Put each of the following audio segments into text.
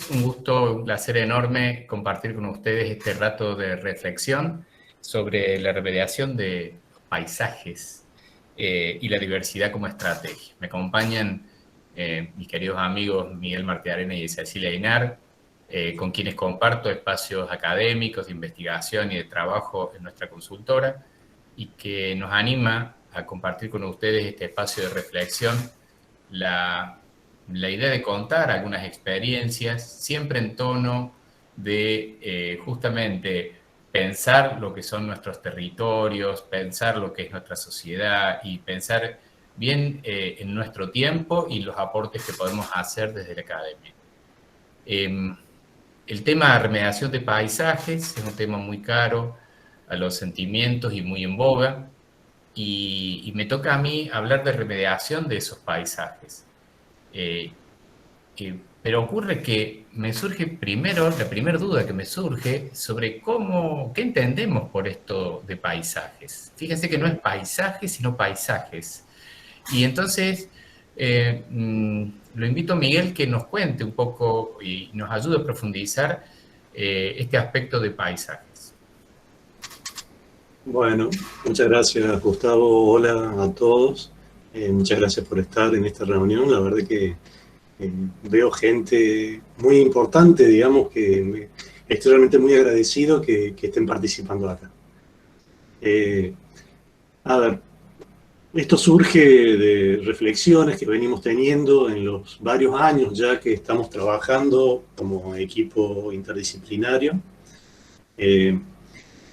Un gusto, un placer enorme compartir con ustedes este rato de reflexión sobre la remediación de los paisajes y la diversidad como estrategia. Me acompañan mis queridos amigos Miguel Martiarena y Cecilia Inar, con quienes comparto espacios académicos de investigación y de trabajo en nuestra consultora y que nos anima a compartir con ustedes este espacio de reflexión, la idea de contar algunas experiencias, siempre en tono de justamente pensar lo que son nuestros territorios, pensar lo que es nuestra sociedad y pensar bien en nuestro tiempo y los aportes que podemos hacer desde la academia. El tema de remediación de paisajes es un tema muy caro a los sentimientos y muy en boga, y me toca a mí hablar de remediación de esos paisajes. Eh, pero ocurre que me surge primero, la primera duda que me surge sobre qué entendemos por esto de paisajes. Fíjense que no es paisajes, sino paisajes. Y entonces lo invito a Miguel que nos cuente un poco y nos ayude a profundizar este aspecto de paisajes. Bueno, muchas gracias Gustavo, hola a todos, muchas gracias por estar en esta reunión, la verdad que veo gente muy importante, digamos, estoy realmente muy agradecido que estén participando acá. A ver, esto surge de reflexiones que venimos teniendo en los varios años ya que estamos trabajando como equipo interdisciplinario.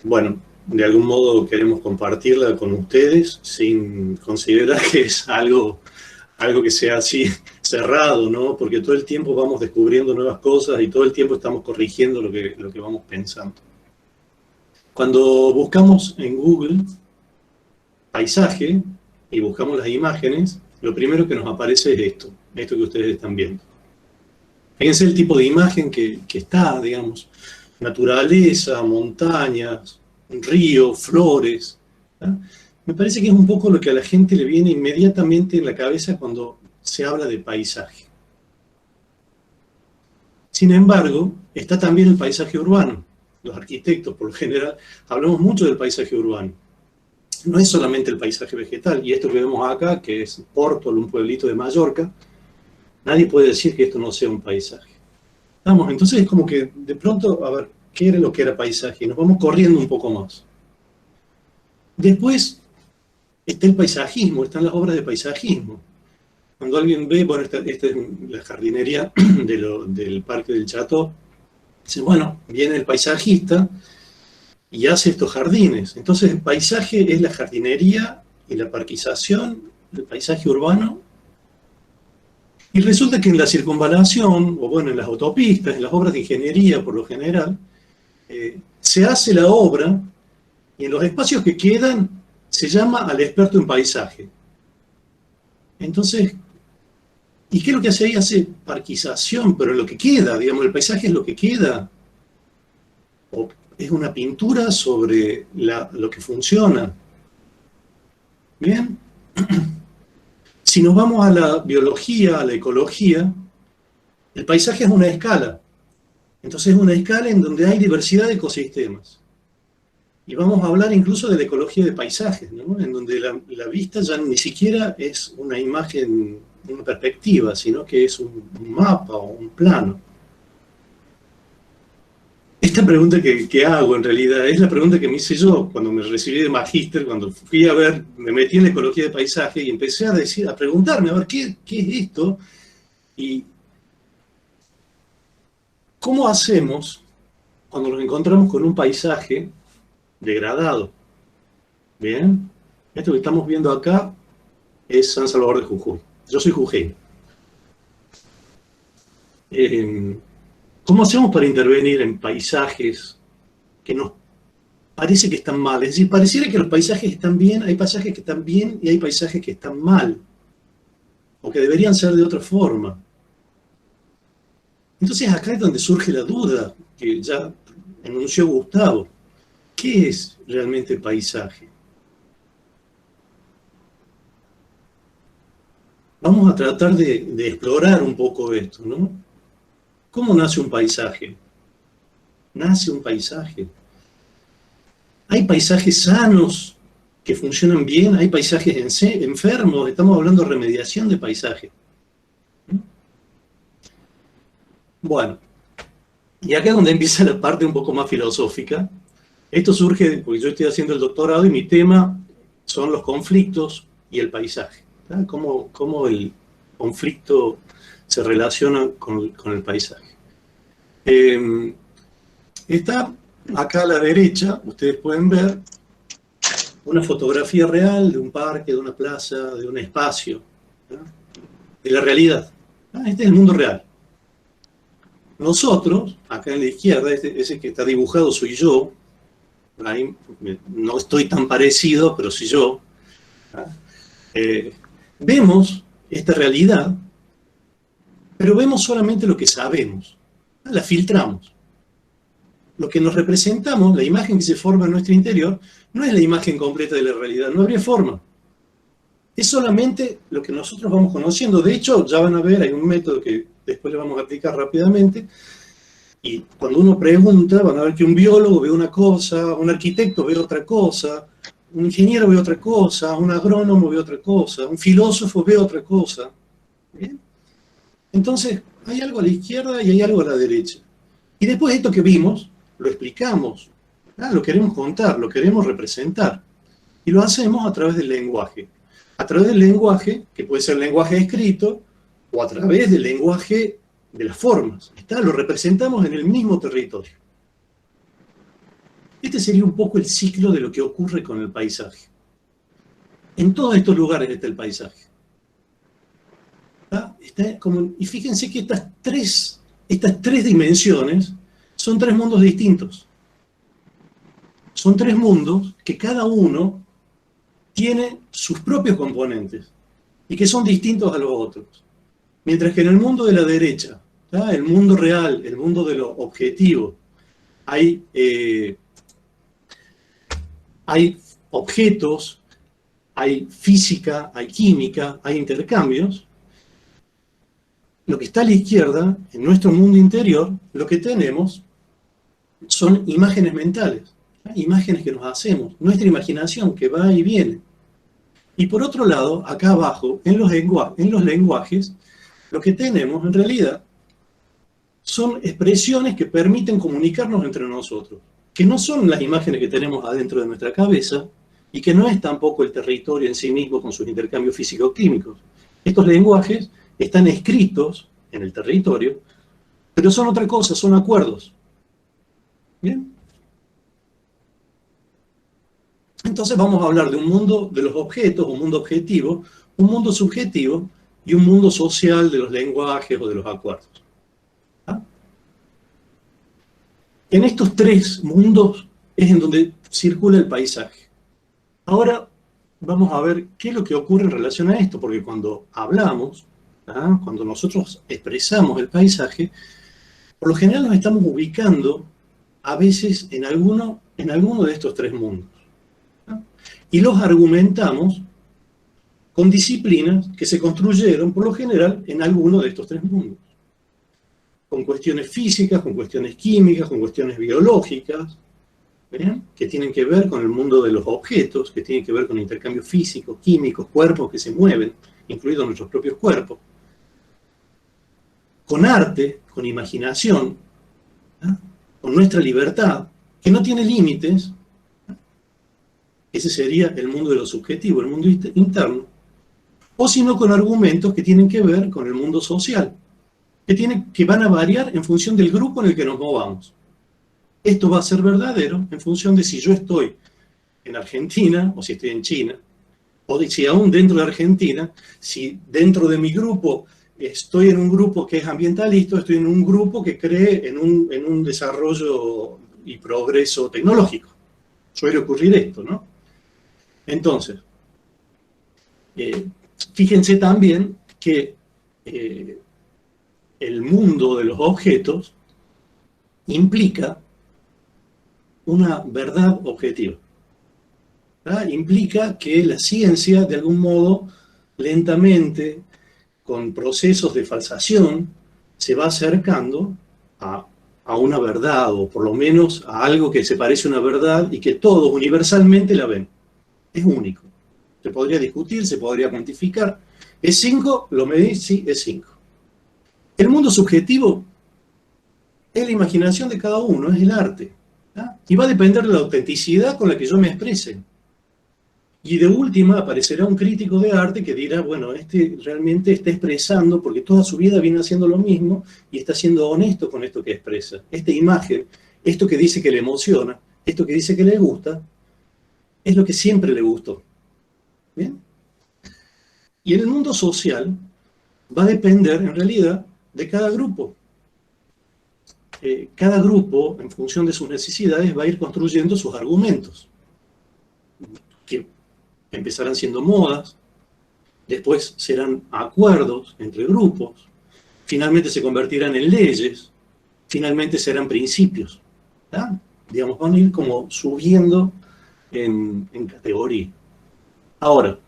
Bueno, de algún modo queremos compartirla con ustedes sin considerar que es algo que sea así cerrado, ¿no? Porque todo el tiempo vamos descubriendo nuevas cosas y todo el tiempo estamos corrigiendo lo que vamos pensando. Cuando buscamos en Google paisaje y buscamos las imágenes, lo primero que nos aparece es esto que ustedes están viendo. Fíjense el tipo de imagen que está, digamos, naturaleza, montañas, río, flores. ¿Sí? Me parece que es un poco lo que a la gente le viene inmediatamente en la cabeza cuando se habla de paisaje. Sin embargo, está también el paisaje urbano. Los arquitectos, por lo general, hablamos mucho del paisaje urbano. No es solamente el paisaje vegetal, y esto que vemos acá, que es Pórtol, un pueblito de Mallorca, nadie puede decir que esto no sea un paisaje. Vamos, entonces es como que de pronto, a ver, ¿qué era lo que era paisaje? Y nos vamos corriendo un poco más. Después está el paisajismo, están las obras de paisajismo. Cuando alguien ve, bueno, esta es la jardinería del Parque del Chateau, dice, bueno, viene el paisajista y hace estos jardines. Entonces el paisaje es la jardinería y la parquización, el paisaje urbano. Y resulta que en la circunvalación, o bueno, en las autopistas, en las obras de ingeniería por lo general, se hace la obra y en los espacios que quedan se llama al experto en paisaje. Entonces, ¿y qué es lo que hace ahí? Hace parquización, pero lo que queda, digamos, el paisaje es lo que queda. O es una pintura sobre lo que funciona. ¿Bien? Si nos vamos a la biología, a la ecología, el paisaje es una escala. Entonces es una escala en donde hay diversidad de ecosistemas. Y vamos a hablar incluso de la ecología de paisajes, ¿no? En donde la vista ya ni siquiera es una imagen, una perspectiva, sino que es un mapa o un plano. Esta pregunta que hago en realidad es la pregunta que me hice yo cuando me recibí de magíster, cuando fui a ver, me metí en la ecología de paisaje y empecé a preguntarme, a ver, ¿qué es esto? Y ¿cómo hacemos cuando nos encontramos con un paisaje degradado? Bien, esto que estamos viendo acá es San Salvador de Jujuy. Yo soy jujeño. ¿Cómo hacemos para intervenir en paisajes que nos parece que están mal? Es decir, pareciera que los paisajes están bien, hay paisajes que están bien y hay paisajes que están mal, o que deberían ser de otra forma. Entonces acá es donde surge la duda, que ya enunció Gustavo. ¿Qué es realmente paisaje? Vamos a tratar de explorar un poco esto, ¿no? ¿Cómo nace un paisaje? Nace un paisaje. Hay paisajes sanos que funcionan bien, hay paisajes enfermos, estamos hablando de remediación de paisaje. Bueno, y acá es donde empieza la parte un poco más filosófica. Esto surge porque yo estoy haciendo el doctorado y mi tema son los conflictos y el paisaje. Cómo el conflicto se relaciona con el paisaje. Está acá a la derecha, ustedes pueden ver una fotografía real de un parque, de una plaza, de un espacio, ¿no? De la realidad. Este es el mundo real. Nosotros, acá en la izquierda, ese que está dibujado soy yo, ahí no estoy tan parecido, pero soy yo. Vemos esta realidad, pero vemos solamente lo que sabemos, la filtramos. Lo que nos representamos, la imagen que se forma en nuestro interior, no es la imagen completa de la realidad, no habría forma. Es solamente lo que nosotros vamos conociendo. De hecho, ya van a ver, hay un método que después le vamos a aplicar rápidamente, y cuando uno pregunta, van a ver que un biólogo ve una cosa, un arquitecto ve otra cosa, un ingeniero ve otra cosa, un agrónomo ve otra cosa, un filósofo ve otra cosa. ¿Bien? Entonces, hay algo a la izquierda y hay algo a la derecha. Y después esto que vimos, lo explicamos, lo queremos contar, lo queremos representar. Y lo hacemos a través del lenguaje. A través del lenguaje, que puede ser lenguaje escrito, o a través del lenguaje de las formas. Lo representamos en el mismo territorio. Este sería un poco el ciclo de lo que ocurre con el paisaje. En todos estos lugares está el paisaje. Y fíjense que estas tres dimensiones son tres mundos distintos. Son tres mundos que cada uno tiene sus propios componentes y que son distintos a los otros. Mientras que en el mundo de la derecha, el mundo real, el mundo de lo objetivo, hay objetos, hay física, hay química, hay intercambios. Lo que está a la izquierda, en nuestro mundo interior, lo que tenemos son imágenes mentales, imágenes que nos hacemos, nuestra imaginación que va y viene. Y por otro lado, acá abajo, en los lenguajes, lo que tenemos en realidad son expresiones que permiten comunicarnos entre nosotros, que no son las imágenes que tenemos adentro de nuestra cabeza y que no es tampoco el territorio en sí mismo con sus intercambios físico-químicos. Estos lenguajes están escritos en el territorio, pero son otra cosa, son acuerdos. ¿Bien? Entonces vamos a hablar de un mundo de los objetos, un mundo objetivo, un mundo subjetivo y un mundo social de los lenguajes o de los acuerdos. En estos tres mundos es en donde circula el paisaje. Ahora vamos a ver qué es lo que ocurre en relación a esto, porque cuando hablamos, cuando nosotros expresamos el paisaje, por lo general nos estamos ubicando a veces en alguno de estos tres mundos. Y los argumentamos con disciplinas que se construyeron, por lo general, en alguno de estos tres mundos. Con cuestiones físicas, con cuestiones químicas, con cuestiones biológicas, ¿bien? Que tienen que ver con el mundo de los objetos, que tienen que ver con intercambios físicos, químicos, cuerpos que se mueven, incluidos nuestros propios cuerpos. Con arte, con imaginación, con nuestra libertad, que no tiene límites. Ese sería el mundo de lo subjetivo, el mundo interno. O sino con argumentos que tienen que ver con el mundo social, que van a variar en función del grupo en el que nos movamos. Esto va a ser verdadero en función de si yo estoy en Argentina o si estoy en China, o de si aún dentro de Argentina, si dentro de mi grupo estoy en un grupo que es ambientalista, estoy en un grupo que cree en un desarrollo y progreso tecnológico. Suele ocurrir esto, ¿no? Entonces, fíjense también que el mundo de los objetos implica una verdad objetiva. Implica que la ciencia, de algún modo, lentamente, con procesos de falsación, se va acercando a, a una verdad, o por lo menos a algo que se parece a una verdad y que todos universalmente la ven. Es único. Se podría discutir, se podría cuantificar. ¿Es 5? ¿Lo medís? Sí, es 5. El mundo subjetivo es la imaginación de cada uno, es el arte. ¿Ah? Y va a depender de la autenticidad con la que yo me exprese. Y de última aparecerá un crítico de arte que dirá, bueno, este realmente está expresando, porque toda su vida viene haciendo lo mismo y está siendo honesto con esto que expresa. Esta imagen, esto que dice que le emociona, esto que dice que le gusta, es lo que siempre le gustó. ¿Bien? Y en el mundo social va a depender, en realidad, de cada grupo. Cada grupo, en función de sus necesidades, va a ir construyendo sus argumentos, que empezarán siendo modas, después serán acuerdos entre grupos, finalmente se convertirán en leyes, finalmente serán principios. ¿Ya? Digamos, van a ir como subiendo en categoría. Ahora,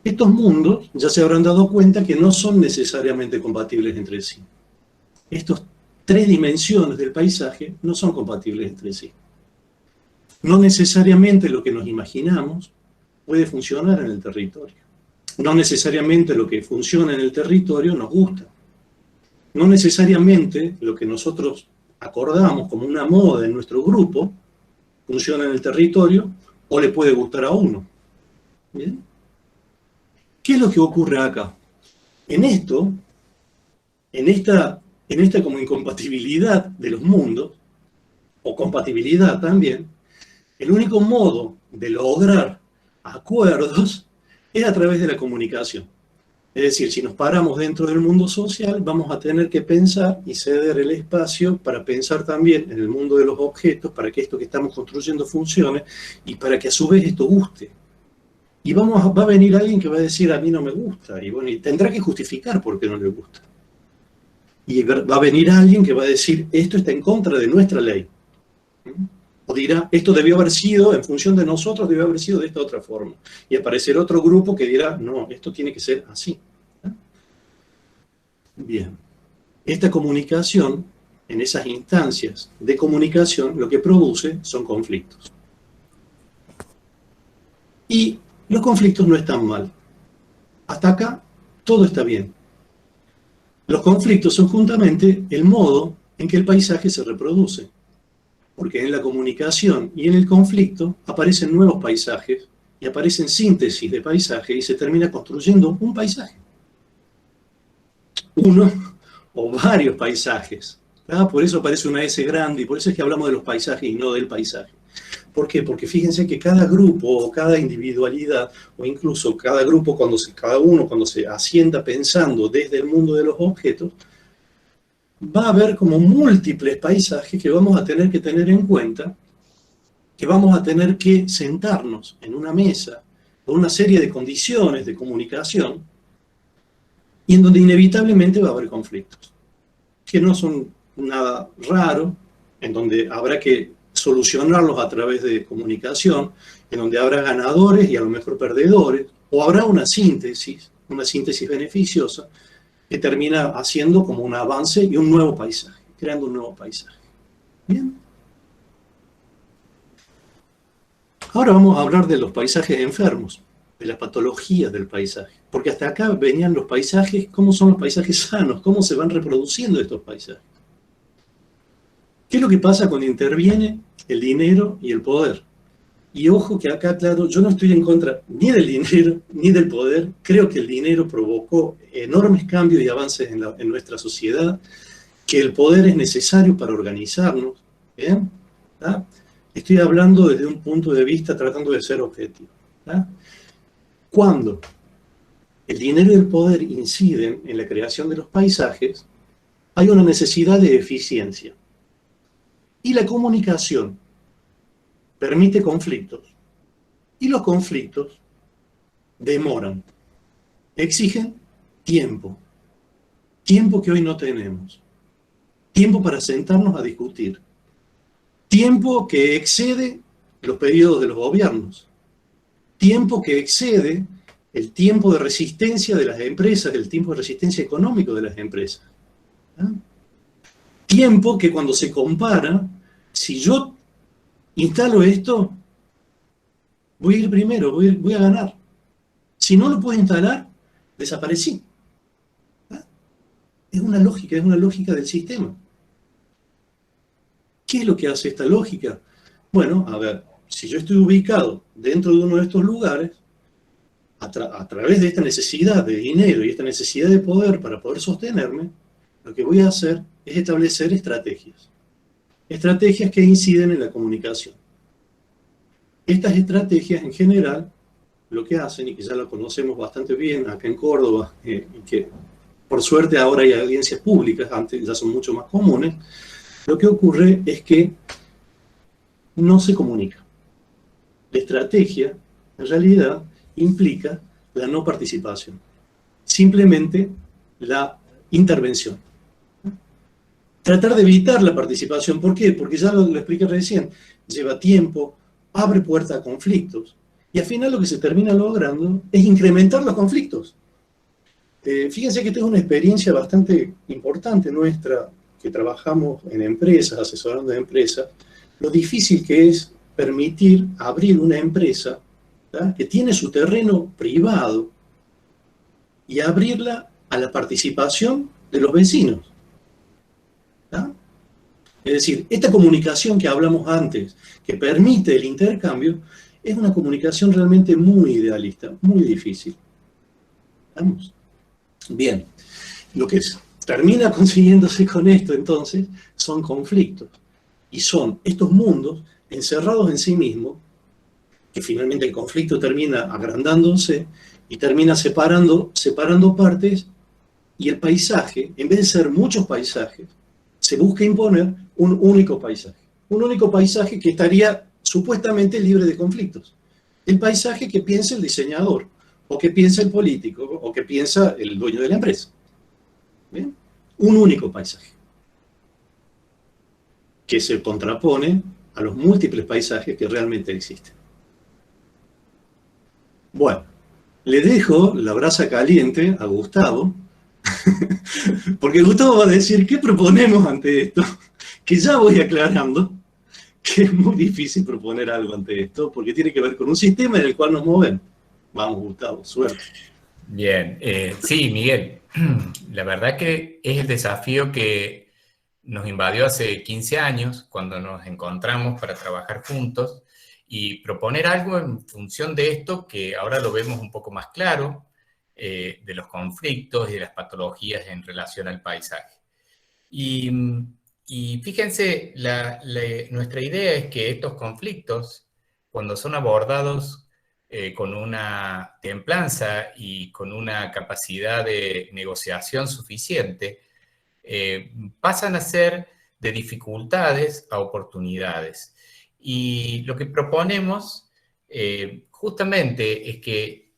estos mundos ya se habrán dado cuenta que no son necesariamente compatibles entre sí. Estas tres dimensiones del paisaje no son compatibles entre sí. No necesariamente lo que nos imaginamos puede funcionar en el territorio. No necesariamente lo que funciona en el territorio nos gusta. No necesariamente lo que nosotros acordamos como una moda en nuestro grupo funciona en el territorio o le puede gustar a uno. ¿Bien? ¿Qué es lo que ocurre acá? En esto, en esta como incompatibilidad de los mundos, o compatibilidad también, el único modo de lograr acuerdos es a través de la comunicación. Es decir, si nos paramos dentro del mundo social, vamos a tener que pensar y ceder el espacio para pensar también en el mundo de los objetos, para que esto que estamos construyendo funcione y para que a su vez esto guste. Y va a venir alguien que va a decir, a mí no me gusta, y bueno, y tendrá que justificar por qué no le gusta. Y va a venir alguien que va a decir, esto está en contra de nuestra ley. O dirá, esto debió haber sido, en función de nosotros, debió haber sido de esta otra forma. Y aparecerá otro grupo que dirá, no, esto tiene que ser así. Bien. Esta comunicación, en esas instancias de comunicación, lo que produce son conflictos. Y los conflictos no están mal. Hasta acá, todo está bien. Los conflictos son justamente el modo en que el paisaje se reproduce. Porque en la comunicación y en el conflicto aparecen nuevos paisajes y aparecen síntesis de paisaje y se termina construyendo un paisaje. Uno o varios paisajes. ¿Ah? Por eso aparece una S grande y por eso es que hablamos de los paisajes y no del paisaje. ¿Por qué? Porque fíjense que cada grupo o cada individualidad o incluso cada grupo, cada uno cuando se asienta pensando desde el mundo de los objetos, va a haber como múltiples paisajes que vamos a tener que tener en cuenta, que vamos a tener que sentarnos en una mesa con una serie de condiciones de comunicación y en donde inevitablemente va a haber conflictos, que no son nada raro, en donde habrá que solucionarlos a través de comunicación, en donde habrá ganadores y a lo mejor perdedores, o habrá una síntesis beneficiosa, que termina haciendo como un avance y un nuevo paisaje, creando un nuevo paisaje. Bien. Ahora vamos a hablar de los paisajes enfermos, de las patologías del paisaje, porque hasta acá venían los paisajes, cómo son los paisajes sanos, cómo se van reproduciendo estos paisajes. ¿Qué es lo que pasa cuando interviene el dinero y el poder? Y ojo que acá, claro, yo no estoy en contra ni del dinero ni del poder. Creo que el dinero provocó enormes cambios y avances en nuestra sociedad, que el poder es necesario para organizarnos. ¿Bien? ¿Ah? Estoy hablando desde un punto de vista tratando de ser objetivo. ¿Ah? Cuando el dinero y el poder inciden en la creación de los paisajes, hay una necesidad de eficiencia. Y la comunicación permite conflictos. Y los conflictos demoran, exigen tiempo. Tiempo que hoy no tenemos. Tiempo para sentarnos a discutir. Tiempo que excede los periodos de los gobiernos. Tiempo que excede el tiempo de resistencia de las empresas, el tiempo de resistencia económico de las empresas. ¿Ah? Tiempo que cuando se compara, si yo instalo esto, voy a ir primero, voy a ganar. Si no lo puedo instalar, desaparecí. ¿Ah? Es una lógica del sistema. ¿Qué es lo que hace esta lógica? Bueno, a ver, si yo estoy ubicado dentro de uno de estos lugares, a través de esta necesidad de dinero y esta necesidad de poder para poder sostenerme, lo que voy a hacer es establecer estrategias. Estrategias que inciden en la comunicación. Estas estrategias en general lo que hacen, y que ya lo conocemos bastante bien acá en Córdoba, y que por suerte ahora hay audiencias públicas, antes ya son mucho más comunes, lo que ocurre es que no se comunica. La estrategia, en realidad, implica la no participación, simplemente la intervención. Tratar de evitar la participación, ¿por qué? Porque ya lo expliqué recién, lleva tiempo, abre puerta a conflictos, y al final lo que se termina logrando es incrementar los conflictos. Fíjense que esta es una experiencia bastante importante nuestra, que trabajamos en empresas, asesorando a empresas, lo difícil que es permitir abrir una empresa, ¿tá?, que tiene su terreno privado y abrirla a la participación de los vecinos. ¿Tá? Es decir, esta comunicación que hablamos antes, que permite el intercambio, es una comunicación realmente muy idealista, muy difícil. ¿Estamos? Bien, lo que termina consiguiéndose con esto, entonces, son conflictos. Y son estos mundos encerrados en sí mismos, que finalmente el conflicto termina agrandándose y termina separando partes, y el paisaje, en vez de ser muchos paisajes, se busca imponer un único paisaje. Un único paisaje que estaría supuestamente libre de conflictos. El paisaje que piensa el diseñador, o que piensa el político, o que piensa el dueño de la empresa. ¿Bien? Un único paisaje, que se contrapone a los múltiples paisajes que realmente existen. Bueno, le dejo la brasa caliente a Gustavo, porque Gustavo va a decir, ¿qué proponemos ante esto? Que ya voy aclarando que es muy difícil proponer algo ante esto, porque tiene que ver con un sistema en el cual nos movemos. Vamos, Gustavo, suerte. Bien, sí, Miguel, la verdad que es el desafío que nos invadió hace 15 años, cuando nos encontramos para trabajar juntos y proponer algo en función de esto, que ahora lo vemos un poco más claro, de los conflictos y de las patologías en relación al paisaje. Y, y fíjense, nuestra idea es que estos conflictos, cuando son abordados con una templanza y con una capacidad de negociación suficiente, pasan a ser de dificultades a oportunidades. Y lo que proponemos justamente es que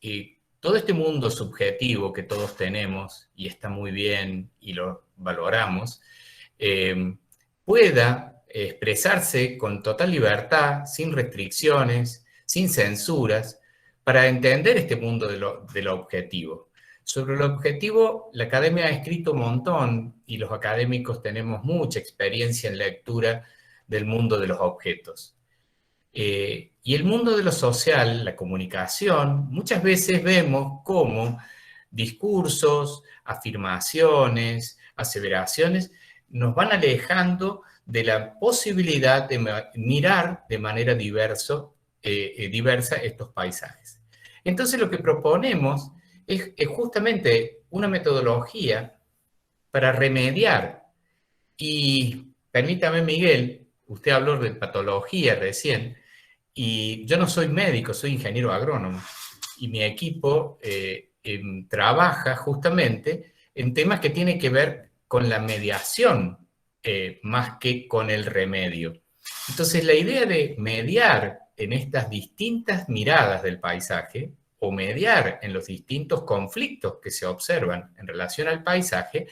todo este mundo subjetivo que todos tenemos, y está muy bien y lo valoramos, pueda expresarse con total libertad, sin restricciones, sin censuras, para entender este mundo de lo objetivo. Sobre lo objetivo, la academia ha escrito un montón y los académicos tenemos mucha experiencia en lectura del mundo de los objetos. Y el mundo de lo social, la comunicación, muchas veces vemos cómo discursos, afirmaciones, aseveraciones, nos van alejando de la posibilidad de mirar de manera diversa estos paisajes. Entonces lo que proponemos es justamente una metodología para remediar. Y permítame, Miguel, usted habló de patología recién, y yo no soy médico, soy ingeniero agrónomo, y mi equipo trabaja justamente en temas que tienen que ver con la mediación más que con el remedio. Entonces, la idea de mediar en estas distintas miradas del paisaje, o mediar en los distintos conflictos que se observan en relación al paisaje,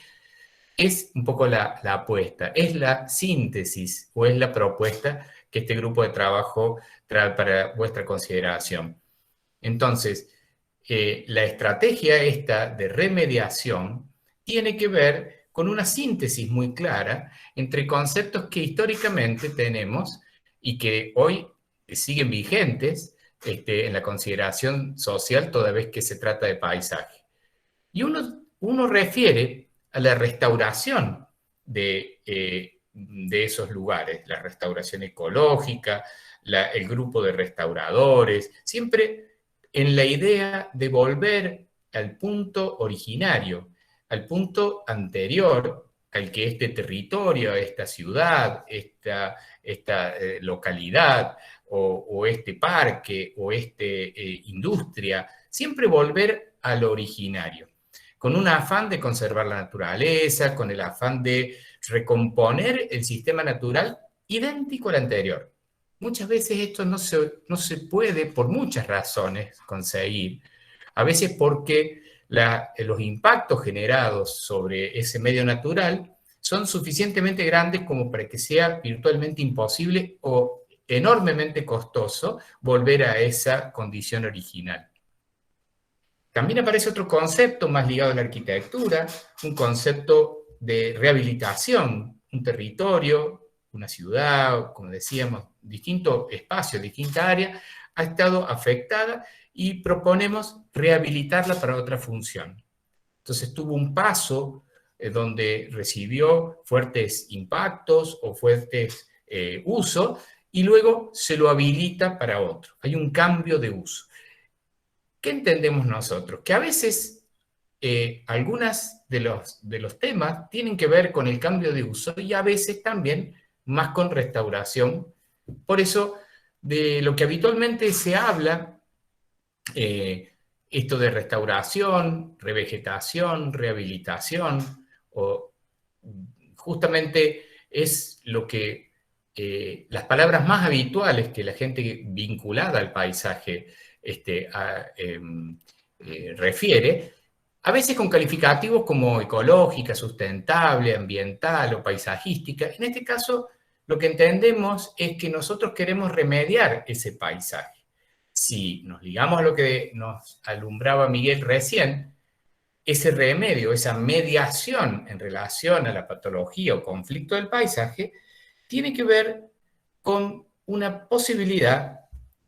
es un poco la apuesta, es la síntesis o es la propuesta que este grupo de trabajo trae para vuestra consideración. Entonces, la estrategia esta de remediación tiene que ver con una síntesis muy clara entre conceptos que históricamente tenemos y que hoy siguen vigentes en la consideración social toda vez que se trata de paisaje. Y uno refiere a la restauración de esos lugares, la restauración ecológica, el grupo de restauradores, siempre en la idea de volver al punto originario, al punto anterior al que este territorio, esta ciudad, esta localidad o este parque o esta industria, siempre volver al originario, con un afán de conservar la naturaleza, con el afán de recomponer el sistema natural idéntico al anterior. Muchas veces esto no se puede, por muchas razones, conseguir. A veces porque los impactos generados sobre ese medio natural son suficientemente grandes como para que sea virtualmente imposible o enormemente costoso volver a esa condición original. También aparece otro concepto más ligado a la arquitectura, un concepto de rehabilitación, un territorio, una ciudad, como decíamos, distinto espacio, distinta área, ha estado afectada y proponemos rehabilitarla para otra función. Entonces tuvo un paso donde recibió fuertes impactos o fuertes usos y luego se lo habilita para otro. Hay un cambio de uso. ¿Qué entendemos nosotros? Que a veces algunas de los temas tienen que ver con el cambio de uso y a veces también más con restauración. Por eso, de lo que habitualmente se habla, esto de restauración, revegetación, rehabilitación, o justamente es lo que las palabras más habituales que la gente vinculada al paisaje refiere, a veces con calificativos como ecológica, sustentable, ambiental o paisajística. En este caso, lo que entendemos es que nosotros queremos remediar ese paisaje. Si nos ligamos a lo que nos alumbraba Miguel recién, ese remedio, esa mediación en relación a la patología o conflicto del paisaje, tiene que ver con una posibilidad,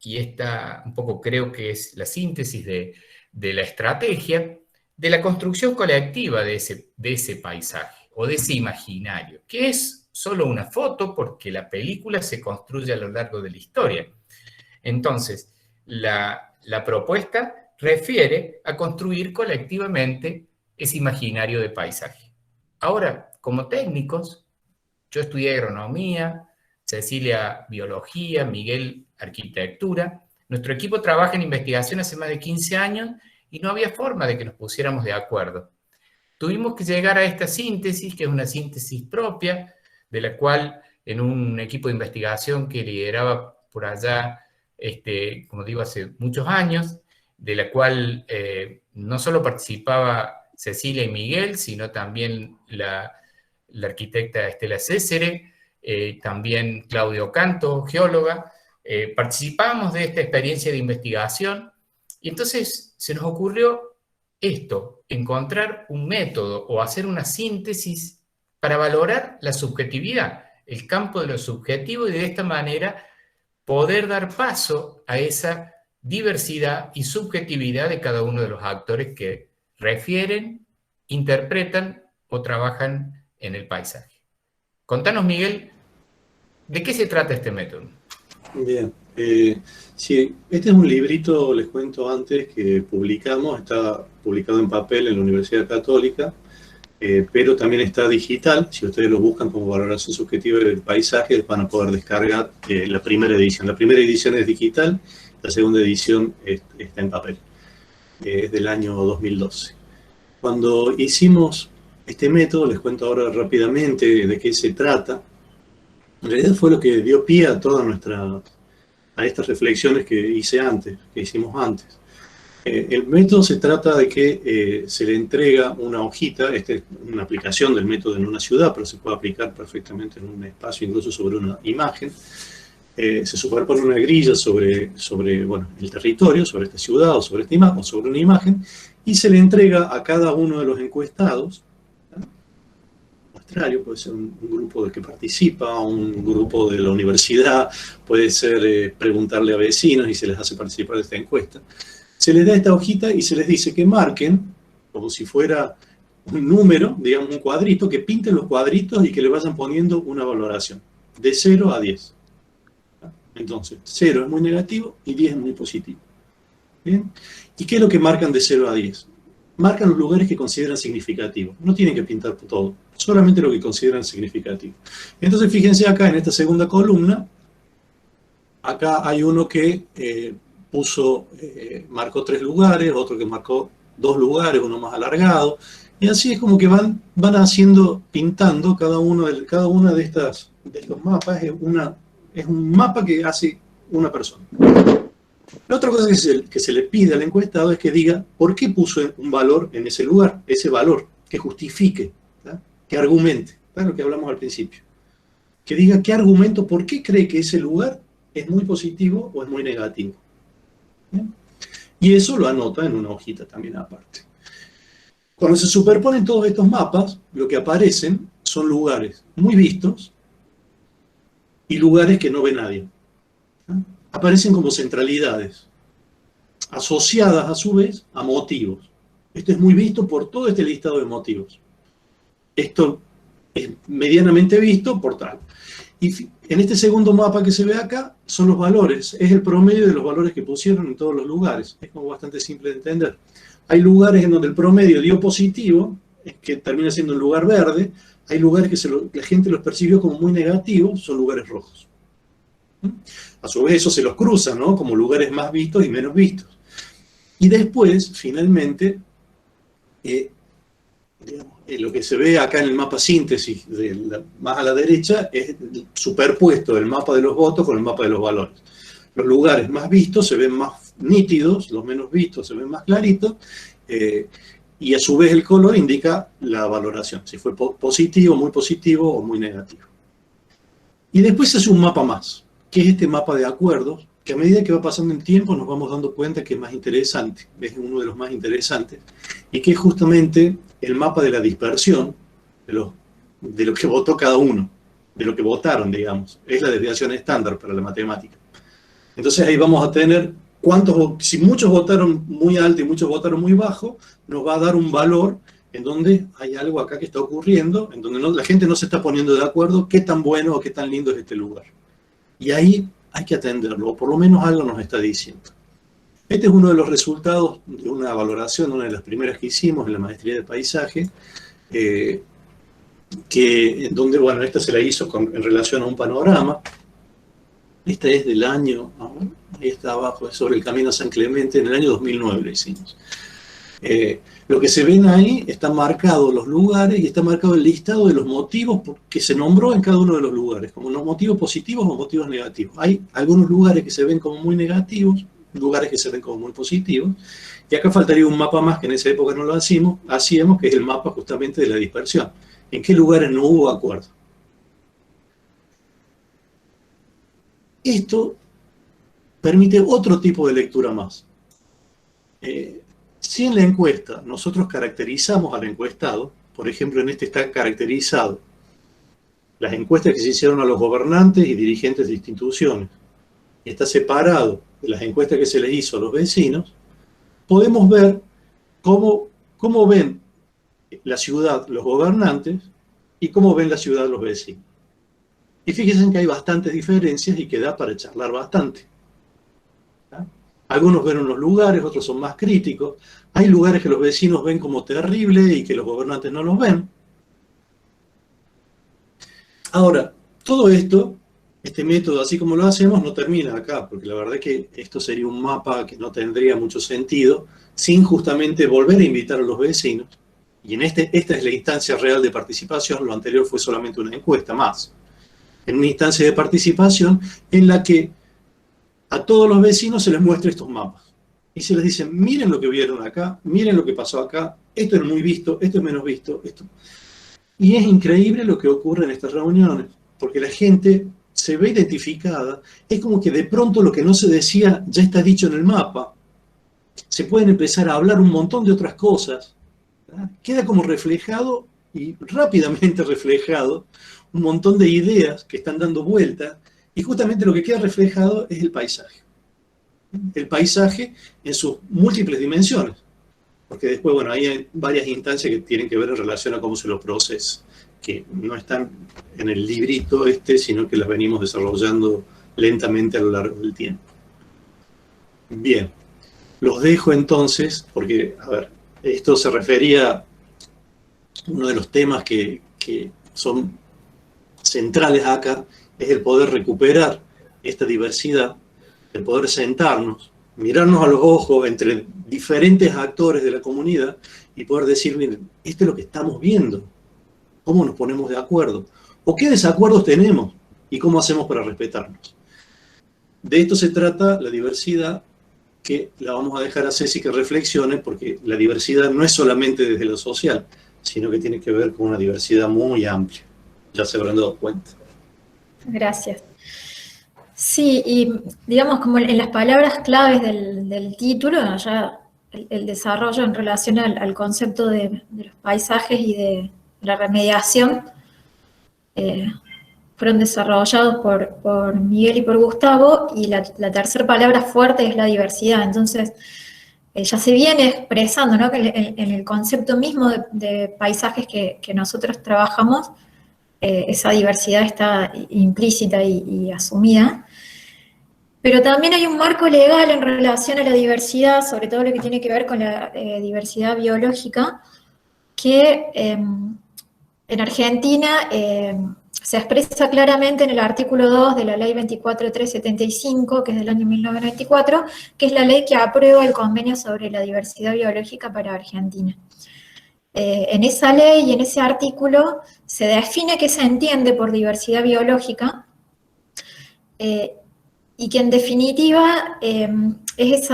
y esta un poco creo que es la síntesis de la estrategia, de la construcción colectiva de ese paisaje o de ese imaginario, que es solo una foto porque la película se construye a lo largo de la historia. Entonces, la propuesta refiere a construir colectivamente ese imaginario de paisaje. Ahora, como técnicos, yo estudié agronomía, Cecilia biología, Miguel arquitectura. Nuestro equipo trabaja en investigación hace más de 15 años y no había forma de que nos pusiéramos de acuerdo. Tuvimos que llegar a esta síntesis, que es una síntesis propia, de la cual en un equipo de investigación que lideraba por allá, como digo, hace muchos años, de la cual no solo participaba Cecilia y Miguel, sino también la arquitecta Estela Césere, también Claudio Canto, geóloga. Participamos de esta experiencia de investigación y entonces se nos ocurrió esto, encontrar un método o hacer una síntesis para valorar la subjetividad, el campo de lo subjetivo, y de esta manera poder dar paso a esa diversidad y subjetividad de cada uno de los actores que refieren, interpretan o trabajan en el paisaje. Contanos, Miguel, ¿de qué se trata este método? Bien, sí, este es un librito, les cuento antes, que publicamos, está publicado en papel en la Universidad Católica, pero también está digital. Si ustedes lo buscan como valoración subjetiva del paisaje, van a poder descargar la primera edición. La primera edición es digital, la segunda edición está en papel, es del año 2012. Cuando hicimos este método, les cuento ahora rápidamente de qué se trata. En realidad fue lo que dio pie a a estas reflexiones que hicimos antes. El método se trata de que se le entrega una hojita, esta es una aplicación del método en una ciudad, pero se puede aplicar perfectamente en un espacio, incluso sobre una imagen. Se superpone una grilla sobre el territorio, sobre esta ciudad o sobre esta imagen, o sobre una imagen, y se le entrega a cada uno de los encuestados, ¿no?, arbitrario, puede ser un grupo del que participa, un grupo de la universidad, puede ser preguntarle a vecinos y se les hace participar de esta encuesta. Se les da esta hojita y se les dice que marquen, como si fuera un número, digamos un cuadrito, que pinten los cuadritos y que le vayan poniendo una valoración, de 0 a 10. Entonces, 0 es muy negativo y 10 es muy positivo. ¿Bien? ¿Y qué es lo que marcan de 0 a 10? Marcan los lugares que consideran significativos. No tienen que pintar todo, solamente lo que consideran significativo. Entonces, fíjense acá en esta segunda columna, acá hay uno que marcó 3 lugares, otro que marcó 2 lugares, uno más alargado, y así es como que van haciendo, pintando cada una de estos mapas, es un mapa que hace una persona. La otra cosa que se le pide al encuestado es que diga por qué puso un valor en ese lugar, ese valor, que justifique, ¿tá? Que argumente, ¿tá? Lo que hablamos al principio. Que diga qué argumento, por qué cree que ese lugar es muy positivo o es muy negativo. ¿Bien? Y eso lo anota en una hojita también aparte. Cuando se superponen todos estos mapas, lo que aparecen son lugares muy vistos y lugares que no ve nadie. ¿Tá? Aparecen como centralidades, asociadas a su vez a motivos. Esto es muy visto por todo este listado de motivos. Esto es medianamente visto por tal. Y en este segundo mapa que se ve acá son los valores, es el promedio de los valores que pusieron en todos los lugares. Es como bastante simple de entender. Hay lugares en donde el promedio dio positivo, que termina siendo un lugar verde. Hay lugares que la gente los percibió como muy negativos, son lugares rojos. A su vez eso se los cruza, ¿no? Como lugares más vistos y menos vistos. Y después, finalmente, lo que se ve acá en el mapa síntesis, más a la derecha, es superpuesto el mapa de los votos con el mapa de los valores. Los lugares más vistos se ven más nítidos, los menos vistos se ven más claritos, y a su vez el color indica la valoración, si fue positivo, muy positivo o muy negativo. Y después se hace un mapa más, que es este mapa de acuerdos, que a medida que va pasando el tiempo nos vamos dando cuenta que es más interesante, es uno de los más interesantes, y que es justamente el mapa de la dispersión de lo que votó cada uno, de lo que votaron, digamos. Es la desviación estándar para la matemática. Entonces ahí vamos a tener si muchos votaron muy alto y muchos votaron muy bajo, nos va a dar un valor en donde hay algo acá que está ocurriendo, en donde la gente no se está poniendo de acuerdo qué tan bueno o qué tan lindo es este lugar. Y ahí hay que atenderlo, o por lo menos algo nos está diciendo. Este es uno de los resultados de una valoración, una de las primeras que hicimos en la maestría de paisaje, en donde, bueno, esta se la hizo en relación a un panorama. Esta es del año, ahí está abajo, es sobre el camino a San Clemente, en el año 2009 lo hicimos. Lo que se ven ahí, están marcados los lugares y está marcado el listado de los motivos que se nombró en cada uno de los lugares, como los motivos positivos o motivos negativos. Hay algunos lugares que se ven como muy negativos, lugares que se ven como muy positivos, y acá faltaría un mapa más que en esa época no lo hacíamos, que es el mapa justamente de la dispersión. ¿En qué lugares no hubo acuerdo? Esto permite otro tipo de lectura más. Si en la encuesta nosotros caracterizamos al encuestado, por ejemplo en este está caracterizado las encuestas que se hicieron a los gobernantes y dirigentes de instituciones, y está separado de las encuestas que se les hizo a los vecinos, podemos ver cómo ven la ciudad los gobernantes y cómo ven la ciudad los vecinos. Y fíjense que hay bastantes diferencias y que da para charlar bastante. ¿Ah? Algunos ven unos lugares, otros son más críticos. Hay lugares que los vecinos ven como terribles y que los gobernantes no los ven. Ahora, todo esto, este método, así como lo hacemos, no termina acá, porque la verdad es que esto sería un mapa que no tendría mucho sentido sin justamente volver a invitar a los vecinos. Y esta es la instancia real de participación, lo anterior fue solamente una encuesta más. En una instancia de participación en la que a todos los vecinos se les muestra estos mapas. Y se les dice, miren lo que vieron acá, miren lo que pasó acá, esto es muy visto, esto es menos visto, esto. Y es increíble lo que ocurre en estas reuniones, porque la gente se ve identificada, es como que de pronto lo que no se decía ya está dicho en el mapa, se pueden empezar a hablar un montón de otras cosas, ¿verdad? Queda como reflejado y rápidamente reflejado un montón de ideas que están dando vuelta, y justamente lo que queda reflejado es el paisaje. El paisaje en sus múltiples dimensiones, porque después, bueno, hay varias instancias que tienen que ver en relación a cómo se lo procesa, que no están en el librito sino que las venimos desarrollando lentamente a lo largo del tiempo. Bien, los dejo entonces, porque, a ver, esto se refería a uno de los temas que son centrales acá, es el poder recuperar esta diversidad, el poder sentarnos, mirarnos a los ojos entre diferentes actores de la comunidad y poder decir, miren, esto es lo que estamos viendo, cómo nos ponemos de acuerdo, o qué desacuerdos tenemos y cómo hacemos para respetarnos. De esto se trata la diversidad, que la vamos a dejar a Ceci que reflexione, porque la diversidad no es solamente desde lo social, sino que tiene que ver con una diversidad muy amplia. Ya se habrán dado cuenta. Gracias. Sí, y digamos como en las palabras claves del título, ya el desarrollo en relación al concepto de los paisajes y de la remediación fueron desarrollados por Miguel y por Gustavo, y la tercera palabra fuerte es la diversidad. Entonces, ya se viene expresando, ¿no?, que en el concepto mismo de paisajes que nosotros trabajamos, esa diversidad está implícita y asumida. Pero también hay un marco legal en relación a la diversidad, sobre todo lo que tiene que ver con la diversidad biológica, que en Argentina se expresa claramente en el artículo 2 de la ley 24375, que es del año 1994, que es la ley que aprueba el convenio sobre la diversidad biológica para Argentina. En esa ley y en ese artículo se define qué se entiende por diversidad biológica, y que en definitiva es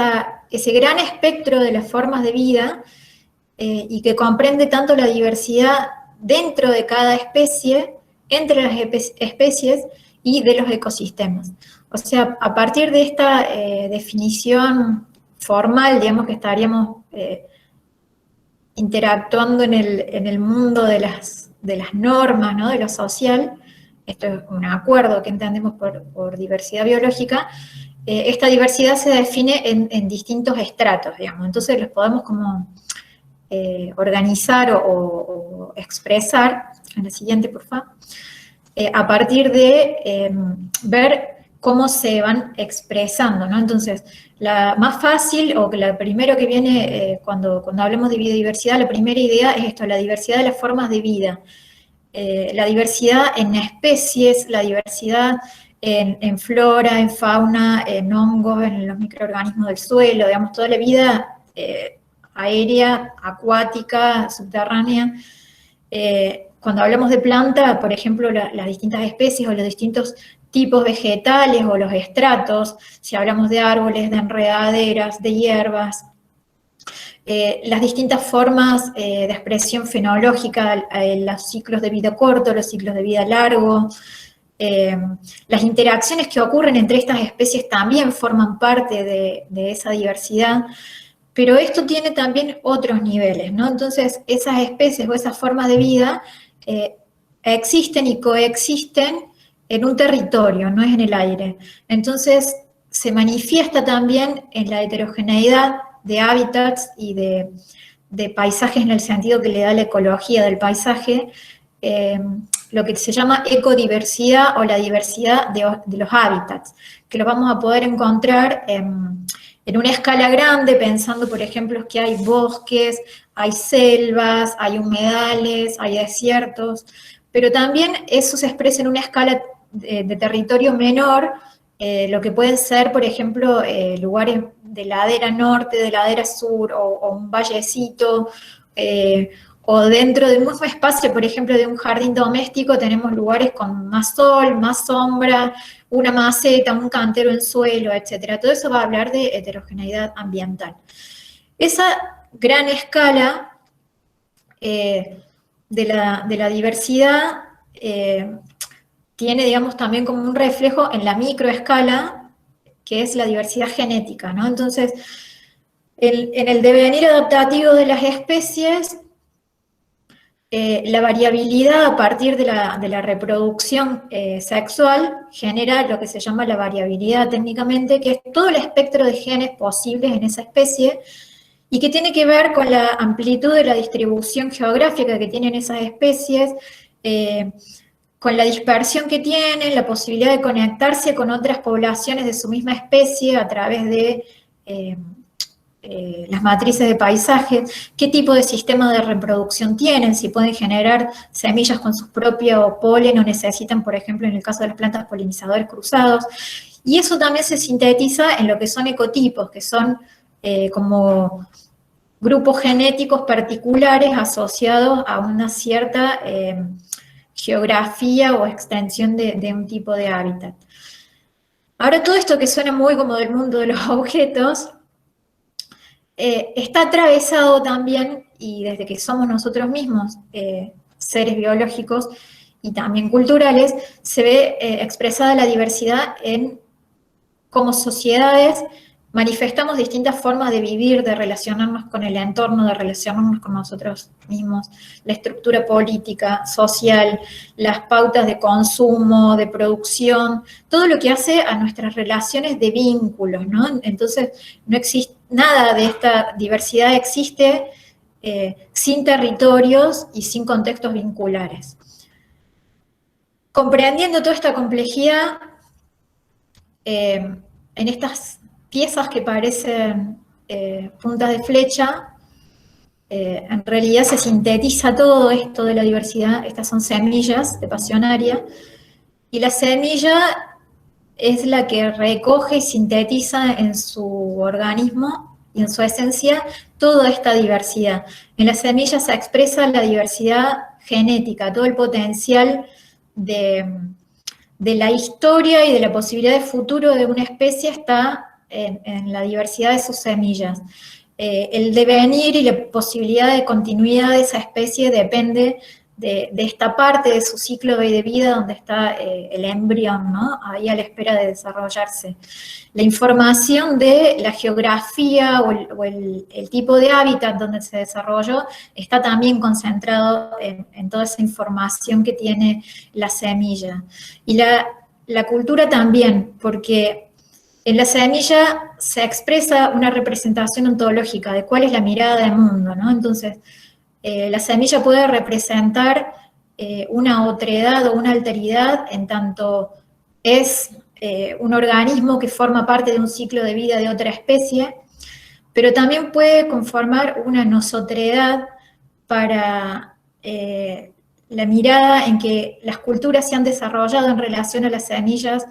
ese gran espectro de las formas de vida, y que comprende tanto la diversidad dentro de cada especie, entre las especies y de los ecosistemas. O sea, a partir de esta definición formal, digamos que estaríamos interactuando en el mundo de las normas, ¿no?, de lo social. Esto es un acuerdo que entendemos por diversidad biológica. Esta diversidad se define en distintos estratos, digamos. Entonces los podemos como organizar o expresar, en la siguiente, por favor, a partir de ver cómo se van expresando, ¿no? Entonces, la más fácil, o la primero que viene cuando hablemos de biodiversidad, la primera idea es esto: la diversidad de las formas de vida. La diversidad en especies, la diversidad en flora, en fauna, en hongos, en los microorganismos del suelo, digamos, toda la vida aérea, acuática, subterránea. Cuando hablamos de planta, por ejemplo, las distintas especies o los distintos tipos vegetales o los estratos, si hablamos de árboles, de enredaderas, de hierbas, las distintas formas de expresión fenológica, los ciclos de vida corto, los ciclos de vida largo, las interacciones que ocurren entre estas especies también forman parte de esa diversidad, pero esto tiene también otros niveles, ¿no? Entonces, esas especies o esas formas de vida existen y coexisten en un territorio, no es en el aire. Entonces, se manifiesta también en la heterogeneidad de hábitats y de paisajes, en el sentido que le da la ecología del paisaje, lo que se llama ecodiversidad o la diversidad de los hábitats, que lo vamos a poder encontrar en una escala grande, pensando, por ejemplo, que hay bosques, hay selvas, hay humedales, hay desiertos, pero también eso se expresa en una escala de territorio menor, lo que pueden ser, por ejemplo, lugares de ladera norte, de ladera sur, o un vallecito, o dentro de un mismo espacio, por ejemplo, de un jardín doméstico, tenemos lugares con más sol, más sombra, una maceta, un cantero en suelo, etc. Todo eso va a hablar de heterogeneidad ambiental. Esa gran escala de la diversidad tiene, digamos, también como un reflejo en la microescala, que es la diversidad genética, ¿no? Entonces, en el devenir adaptativo de las especies, la variabilidad a partir de la reproducción sexual genera lo que se llama la variabilidad técnicamente, que es todo el espectro de genes posibles en esa especie y que tiene que ver con la amplitud de la distribución geográfica que tienen esas especies, con la dispersión que tienen, la posibilidad de conectarse con otras poblaciones de su misma especie a través de las matrices de paisaje, qué tipo de sistema de reproducción tienen, si pueden generar semillas con su propio polen o necesitan, por ejemplo, en el caso de las plantas, polinizadores cruzados. Y eso también se sintetiza en lo que son ecotipos, que son como grupos genéticos particulares asociados a una cierta geografía o extensión de un tipo de hábitat. Ahora, todo esto que suena muy como del mundo de los objetos, está atravesado también, y desde que somos nosotros mismos seres biológicos y también culturales, se ve expresada la diversidad en cómo sociedades manifestamos distintas formas de vivir, de relacionarnos con el entorno, de relacionarnos con nosotros mismos, la estructura política, social, las pautas de consumo, de producción, todo lo que hace a nuestras relaciones de vínculos, ¿no? Entonces, no existe, nada de esta diversidad existe sin territorios y sin contextos vinculares. Comprendiendo toda esta complejidad, en estas piezas que parecen puntas de flecha, en realidad se sintetiza todo esto de la diversidad. Estas son semillas de pasionaria, y la semilla es la que recoge y sintetiza en su organismo y en su esencia toda esta diversidad. En la semilla se expresa la diversidad genética, todo el potencial de la historia y de la posibilidad de futuro de una especie está en la diversidad de sus semillas. El devenir y la posibilidad de continuidad de esa especie depende de esta parte de su ciclo de vida donde está el embrión, ¿no? Ahí a la espera de desarrollarse. La información de la geografía o el tipo de hábitat donde se desarrolló está también concentrado en toda esa información que tiene la semilla. Y la cultura también, porque en la semilla se expresa una representación ontológica de cuál es la mirada del mundo, ¿no? Entonces, la semilla puede representar una otredad o una alteridad en tanto es un organismo que forma parte de un ciclo de vida de otra especie, pero también puede conformar una nosotredad para la mirada en que las culturas se han desarrollado en relación a las semillas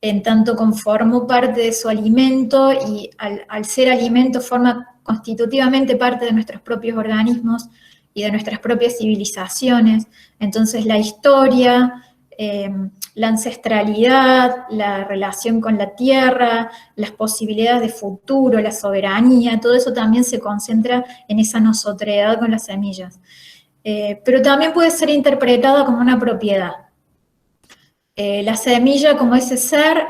en tanto conformó parte de su alimento y al ser alimento forma constitutivamente parte de nuestros propios organismos y de nuestras propias civilizaciones. Entonces la historia, la ancestralidad, la relación con la tierra, las posibilidades de futuro, la soberanía, todo eso también se concentra en esa nosotredad con las semillas. Pero también puede ser interpretada como una propiedad. La semilla como ese ser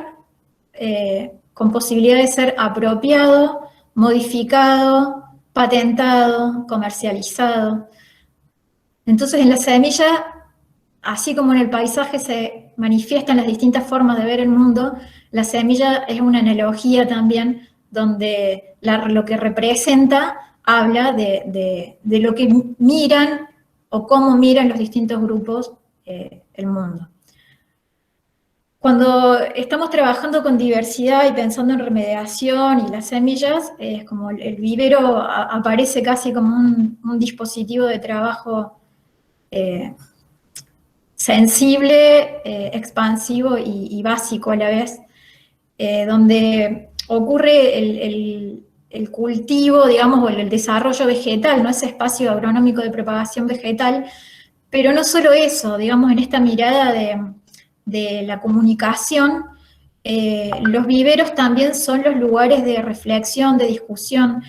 con posibilidad de ser apropiado, modificado, patentado, comercializado. Entonces en la semilla, así como en el paisaje se manifiestan las distintas formas de ver el mundo, la semilla es una analogía también donde lo que representa habla de lo que miran o cómo miran los distintos grupos el mundo. Cuando estamos trabajando con diversidad y pensando en remediación y las semillas, es como el vivero aparece casi como un dispositivo de trabajo sensible, expansivo y básico a la vez, donde ocurre el cultivo, digamos, o el desarrollo vegetal, ¿no? Ese espacio agronómico de propagación vegetal, pero no solo eso, digamos, en esta mirada de la comunicación, los viveros también son los lugares de reflexión, de discusión,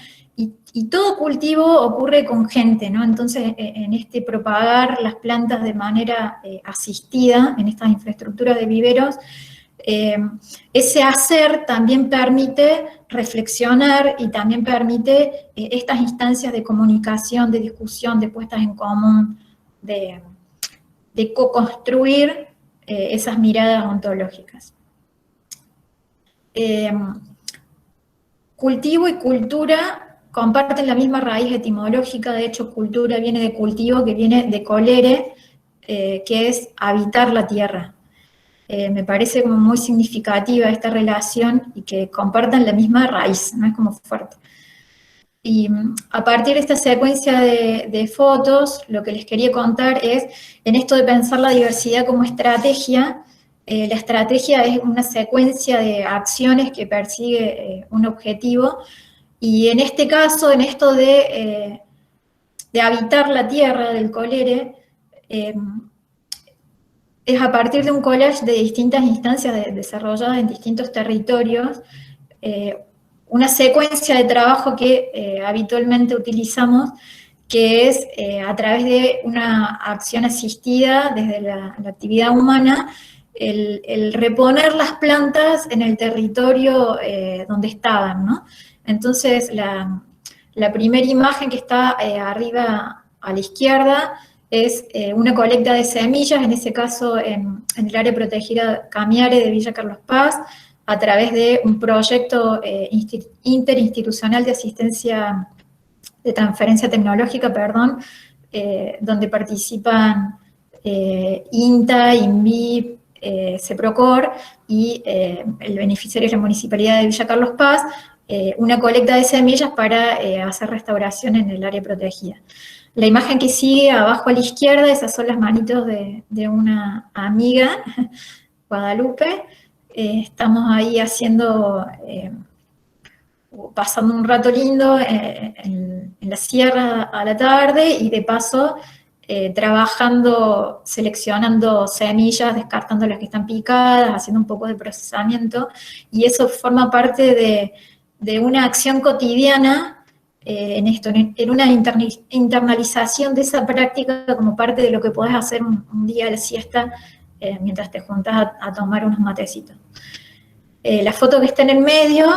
y todo cultivo ocurre con gente, ¿no? Entonces, en este propagar las plantas de manera asistida, en estas infraestructuras de viveros, ese hacer también permite reflexionar y también permite estas instancias de comunicación, de discusión, de puestas en común, de co-construir esas miradas ontológicas. Cultivo y cultura comparten la misma raíz etimológica. De hecho, cultura viene de cultivo, que viene de colere, que es habitar la tierra. Me parece como muy significativa esta relación y que compartan la misma raíz, ¿no? Es como fuerte. Y a partir de esta secuencia de fotos, lo que les quería contar es, en esto de pensar la diversidad como estrategia, la estrategia es una secuencia de acciones que persigue un objetivo, y en este caso, en esto de habitar la tierra del colere, es a partir de un collage de distintas instancias desarrolladas en distintos territorios, una secuencia de trabajo que habitualmente utilizamos, que es a través de una acción asistida desde la actividad humana, el reponer las plantas en el territorio donde estaban, ¿no? Entonces, la primera imagen que está arriba a la izquierda es una colecta de semillas, en ese caso en el área protegida Camiare de Villa Carlos Paz, a través de un proyecto interinstitucional de asistencia, de transferencia tecnológica, perdón, donde participan INTA, INVIP, CEPROCOR, y el beneficiario es la Municipalidad de Villa Carlos Paz, una colecta de semillas para hacer restauración en el área protegida. La imagen que sigue abajo a la izquierda, esas son las manitos de una amiga, Guadalupe. Estamos ahí haciendo, pasando un rato lindo en la sierra a la tarde, y de paso trabajando, seleccionando semillas, descartando las que están picadas, haciendo un poco de procesamiento, y eso forma parte de una acción cotidiana en esto, en una internalización de esa práctica como parte de lo que podés hacer un día de la siesta mientras te juntas a tomar unos matecitos. La foto que está en el medio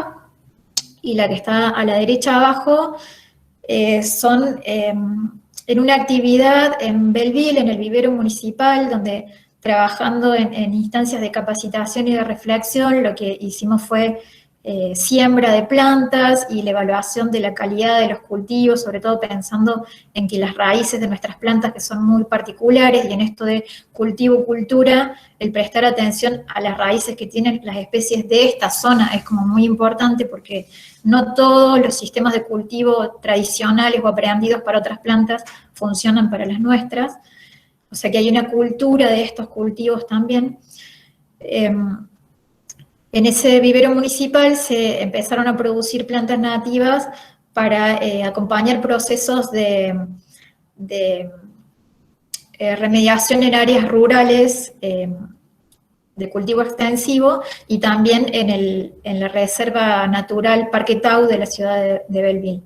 y la que está a la derecha abajo son en una actividad en Belleville, en el vivero municipal, donde trabajando en instancias de capacitación y de reflexión, lo que hicimos fue siembra de plantas y la evaluación de la calidad de los cultivos, sobre todo pensando en que las raíces de nuestras plantas, que son muy particulares, y en esto de cultivo-cultura, el prestar atención a las raíces que tienen las especies de esta zona es como muy importante, porque no todos los sistemas de cultivo tradicionales o aprendidos para otras plantas funcionan para las nuestras, o sea que hay una cultura de estos cultivos también. En ese vivero municipal se empezaron a producir plantas nativas para acompañar procesos de remediación en áreas rurales de cultivo extensivo, y también en la Reserva Natural Parque Tau de la ciudad de Belleville.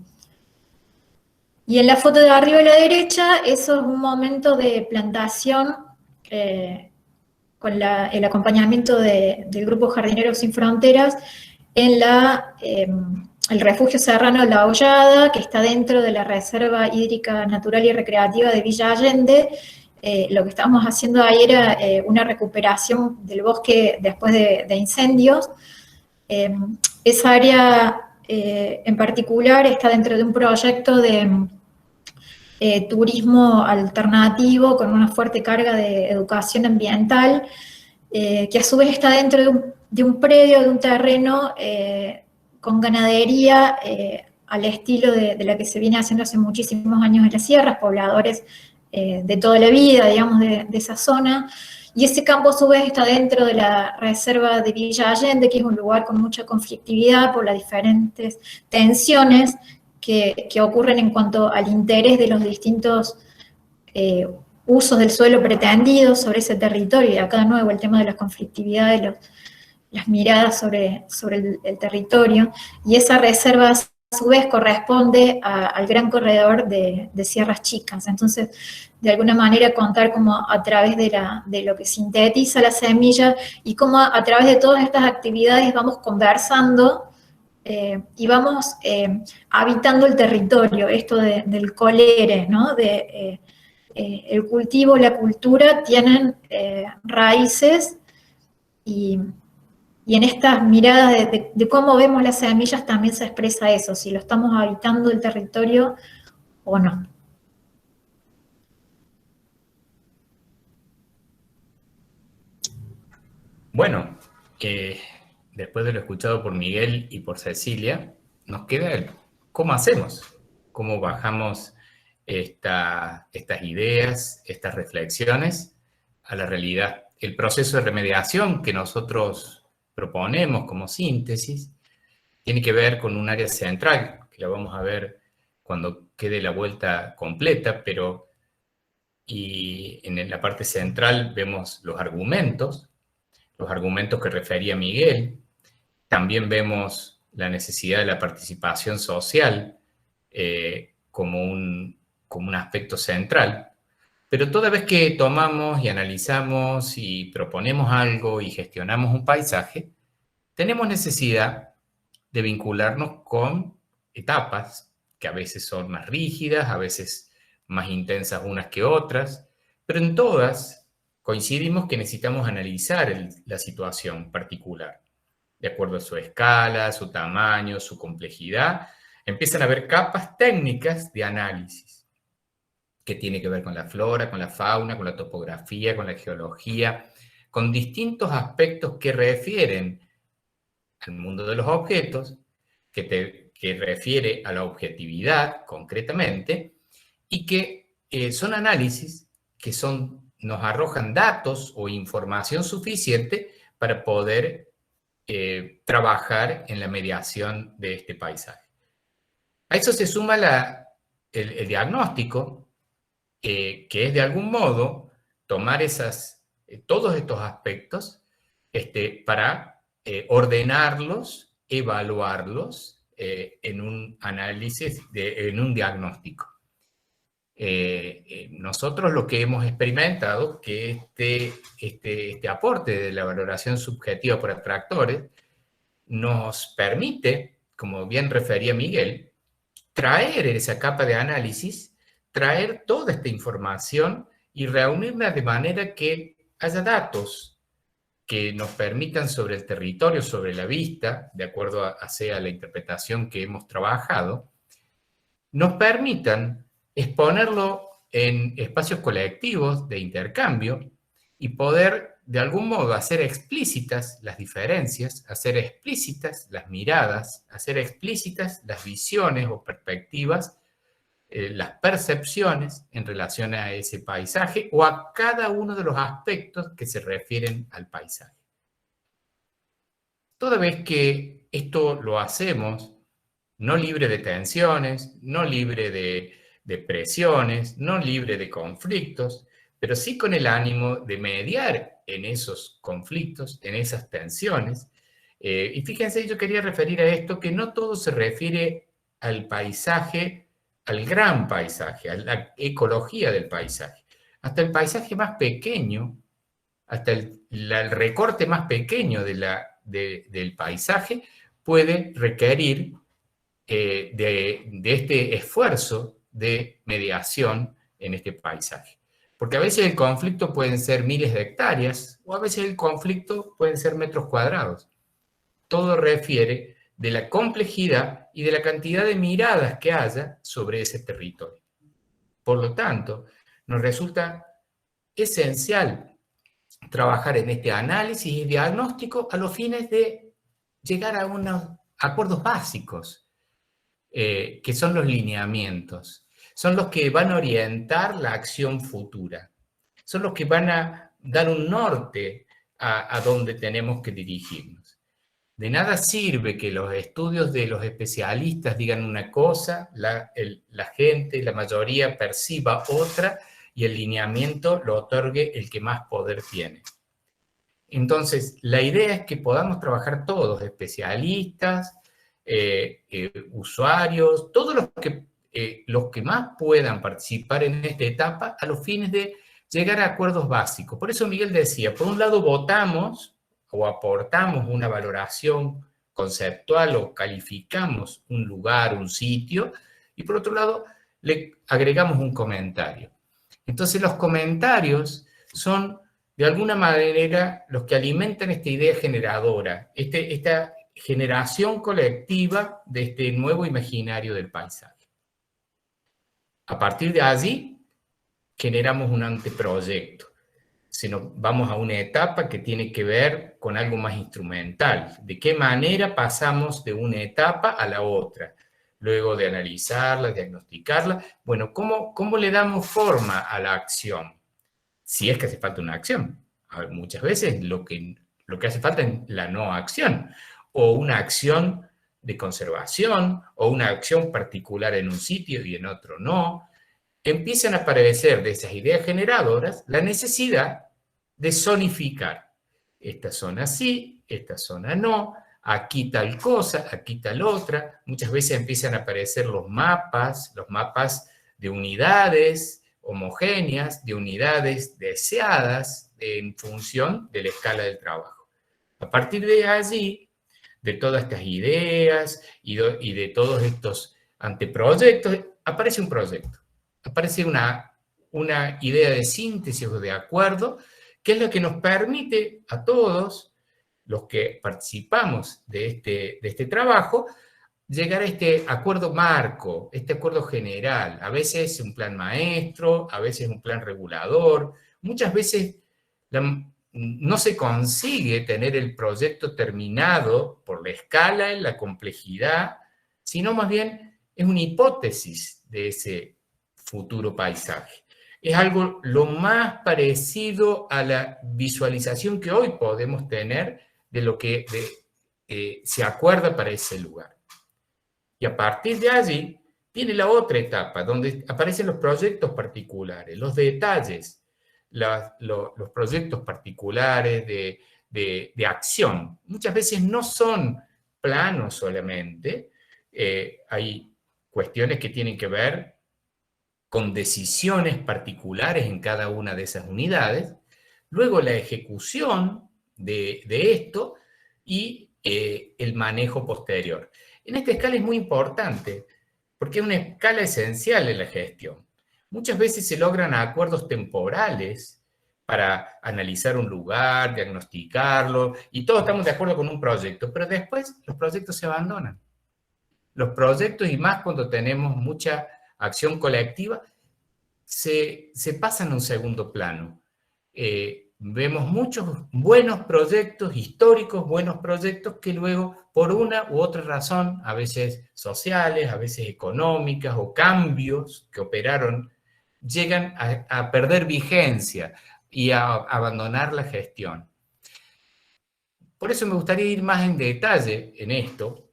Y en la foto de arriba a la derecha, eso es un momento de plantación con el acompañamiento del Grupo Jardineros Sin Fronteras en el refugio serrano La Hollada, que está dentro de la Reserva Hídrica Natural y Recreativa de Villa Allende. Lo que estábamos haciendo ahí era una recuperación del bosque después de incendios. Esa área en particular está dentro de un proyecto de turismo alternativo con una fuerte carga de educación ambiental, que a su vez está dentro de un predio, de un terreno con ganadería al estilo de la que se viene haciendo hace muchísimos años en las sierras, pobladores de toda la vida, digamos, de esa zona. Y ese campo a su vez está dentro de la reserva de Villa Allende, que es un lugar con mucha conflictividad por las diferentes tensiones que ocurren en cuanto al interés de los distintos usos del suelo pretendidos sobre ese territorio. Y acá de nuevo el tema de la conflictividad, de las miradas sobre el territorio. Y esa reserva a su vez corresponde al gran corredor de Sierras Chicas. Entonces, de alguna manera contar como a través de lo que sintetiza la semilla, y cómo a través de todas estas actividades vamos conversando y vamos habitando el territorio, esto del colere, ¿no? el cultivo, la cultura tienen raíces y en estas miradas de cómo vemos las semillas también se expresa eso, si lo estamos habitando el territorio o no. Bueno, después de lo escuchado por Miguel y por Cecilia, nos queda el cómo hacemos, cómo bajamos estas ideas, estas reflexiones a la realidad. El proceso de remediación que nosotros proponemos como síntesis tiene que ver con un área central, que la vamos a ver cuando quede la vuelta completa, y en la parte central vemos los argumentos que refería Miguel. También vemos la necesidad de la participación social como un aspecto central. Pero toda vez que tomamos y analizamos y proponemos algo y gestionamos un paisaje, tenemos necesidad de vincularnos con etapas que a veces son más rígidas, a veces más intensas unas que otras, pero en todas coincidimos que necesitamos analizar la situación particular, de acuerdo a su escala, su tamaño, su complejidad. Empiezan a haber capas técnicas de análisis que tiene que ver con la flora, con la fauna, con la topografía, con la geología, con distintos aspectos que refieren al mundo de los objetos, que refiere a la objetividad concretamente, y que son análisis que nos arrojan datos o información suficiente para poder trabajar en la mediación de este paisaje. A eso se suma el diagnóstico, que es de algún modo tomar todos estos aspectos para ordenarlos, evaluarlos en un análisis, en un diagnóstico. Nosotros lo que hemos experimentado que este aporte de la valoración subjetiva por atractores nos permite, como bien refería Miguel, traer esa capa de análisis, traer toda esta información y reunirla de manera que haya datos que nos permitan sobre el territorio, sobre la vista, de acuerdo a la interpretación que hemos trabajado, nos permitan exponerlo en espacios colectivos de intercambio y poder de algún modo hacer explícitas las diferencias, hacer explícitas las miradas, hacer explícitas las visiones o perspectivas, las percepciones en relación a ese paisaje o a cada uno de los aspectos que se refieren al paisaje. Toda vez que esto lo hacemos no libre de tensiones, no libre de presiones, no libre de conflictos, pero sí con el ánimo de mediar en esos conflictos, en esas tensiones. Y fíjense, yo quería referir a esto, que no todo se refiere al paisaje, al gran paisaje, a la ecología del paisaje. Hasta el paisaje más pequeño, hasta el recorte más pequeño del paisaje puede requerir de este esfuerzo de mediación en este paisaje. Porque a veces el conflicto pueden ser miles de hectáreas o a veces el conflicto pueden ser metros cuadrados. Todo refiere de la complejidad y de la cantidad de miradas que haya sobre ese territorio. Por lo tanto, nos resulta esencial trabajar en este análisis y diagnóstico a los fines de llegar a unos acuerdos básicos, que son los lineamientos. Son los que van a orientar la acción futura. Son los que van a dar un norte a donde tenemos que dirigirnos. De nada sirve que los estudios de los especialistas digan una cosa, la gente, la mayoría perciba otra y el lineamiento lo otorgue el que más poder tiene. Entonces, la idea es que podamos trabajar todos, especialistas, usuarios, todos los que más puedan participar en esta etapa a los fines de llegar a acuerdos básicos. Por eso Miguel decía, por un lado votamos o aportamos una valoración conceptual o calificamos un lugar, un sitio, y por otro lado le agregamos un comentario. Entonces los comentarios son, de alguna manera, los que alimentan esta idea generadora, esta generación colectiva de este nuevo imaginario del paisaje. A partir de allí, generamos un anteproyecto. Vamos a una etapa que tiene que ver con algo más instrumental. ¿De qué manera pasamos de una etapa a la otra? Luego de analizarla, diagnosticarla, bueno, ¿cómo le damos forma a la acción? Si es que hace falta una acción. A ver, muchas veces lo que hace falta es la no acción, o una acción de conservación, o una acción particular en un sitio y en otro no. Empiezan a aparecer de esas ideas generadoras la necesidad de zonificar. Esta zona sí, esta zona no, aquí tal cosa, aquí tal otra. Muchas veces empiezan a aparecer los mapas de unidades homogéneas, de unidades deseadas en función de la escala del trabajo. A partir de allí, de todas estas ideas y de todos estos anteproyectos, aparece un proyecto. Aparece una idea de síntesis o de acuerdo, que es lo que nos permite a todos los que participamos de este trabajo, llegar a este acuerdo marco, este acuerdo general. A veces un plan maestro, a veces un plan regulador. Muchas veces no se consigue tener el proyecto terminado por la escala, la complejidad, sino más bien es una hipótesis de ese futuro paisaje. Es algo lo más parecido a la visualización que hoy podemos tener de lo que se acuerda para ese lugar. Y a partir de allí viene la otra etapa, donde aparecen los proyectos particulares, los detalles, los proyectos particulares de acción. Muchas veces no son planos solamente, hay cuestiones que tienen que ver con decisiones particulares en cada una de esas unidades, luego la ejecución de esto y el manejo posterior. En esta escala es muy importante, porque es una escala esencial en la gestión. Muchas veces se logran acuerdos temporales para analizar un lugar, diagnosticarlo, y todos estamos de acuerdo con un proyecto, pero después los proyectos se abandonan. Los proyectos, y más cuando tenemos mucha acción colectiva, se pasan a un segundo plano. Vemos muchos buenos proyectos, históricos buenos proyectos, que luego, por una u otra razón, a veces sociales, a veces económicas, o cambios que operaron, llegan a perder vigencia y a abandonar la gestión. Por eso me gustaría ir más en detalle en esto,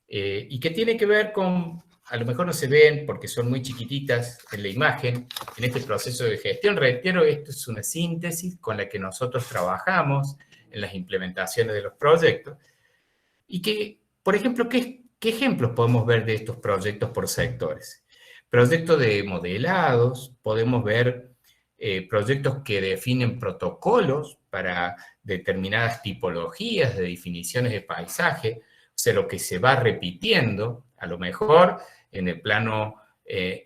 y que tiene que ver con, a lo mejor no se ven porque son muy chiquititas en la imagen, en este proceso de gestión. Reitero, esto es una síntesis con la que nosotros trabajamos en las implementaciones de los proyectos, y que, por ejemplo, ¿qué ejemplos podemos ver de estos proyectos por sectores? Proyectos de modelados, podemos ver proyectos que definen protocolos para determinadas tipologías de definiciones de paisaje, o sea, lo que se va repitiendo, a lo mejor en el plano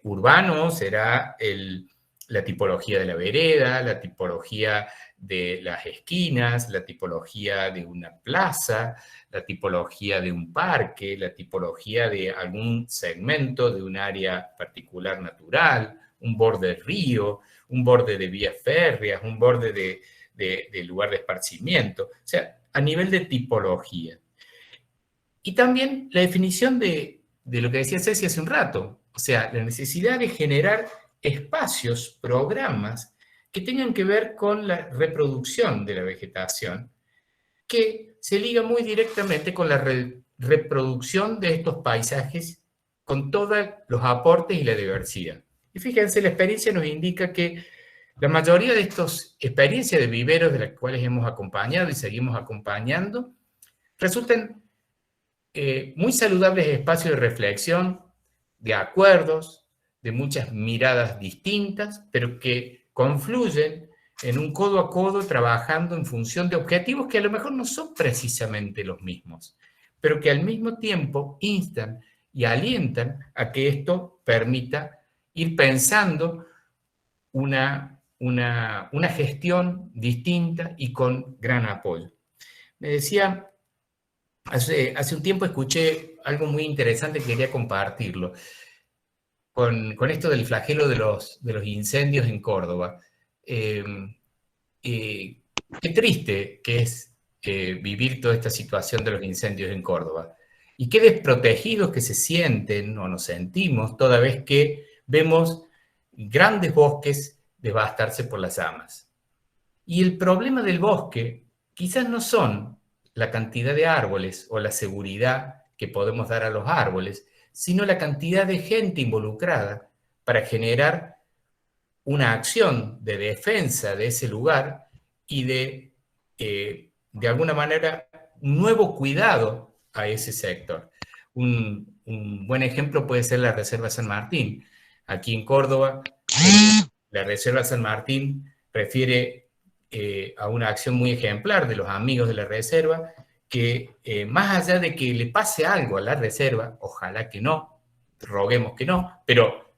urbano será la tipología de la vereda, la tipología de las esquinas, la tipología de una plaza, la tipología de un parque, la tipología de algún segmento de un área particular natural, un borde de río, un borde de vías férreas, un borde de lugar de esparcimiento, o sea, a nivel de tipología. Y también la definición de lo que decía Ceci hace un rato, o sea, la necesidad de generar espacios, programas que tengan que ver con la reproducción de la vegetación, que se liga muy directamente con la reproducción de estos paisajes, con todos los aportes y la diversidad. Y fíjense, la experiencia nos indica que la mayoría de estas experiencias de viveros de las cuales hemos acompañado y seguimos acompañando, resultan muy saludables espacios de reflexión, de acuerdos, de muchas miradas distintas, pero que confluyen en un codo a codo trabajando en función de objetivos que a lo mejor no son precisamente los mismos, pero que al mismo tiempo instan y alientan a que esto permita ir pensando una gestión distinta y con gran apoyo. Me decía, hace un tiempo escuché algo muy interesante que quería compartirlo, con esto del flagelo de los incendios en Córdoba. Qué triste que es vivir toda esta situación de los incendios en Córdoba. Y qué desprotegidos que se sienten o nos sentimos toda vez que vemos grandes bosques devastarse por las llamas. Y el problema del bosque quizás no son la cantidad de árboles o la seguridad que podemos dar a los árboles, sino la cantidad de gente involucrada para generar una acción de defensa de ese lugar y de alguna manera, un nuevo cuidado a ese sector. Un buen ejemplo puede ser la Reserva San Martín. Aquí en Córdoba, la Reserva San Martín refiere a una acción muy ejemplar de los amigos de la Reserva, que más allá de que le pase algo a la Reserva, ojalá que no, roguemos que no, pero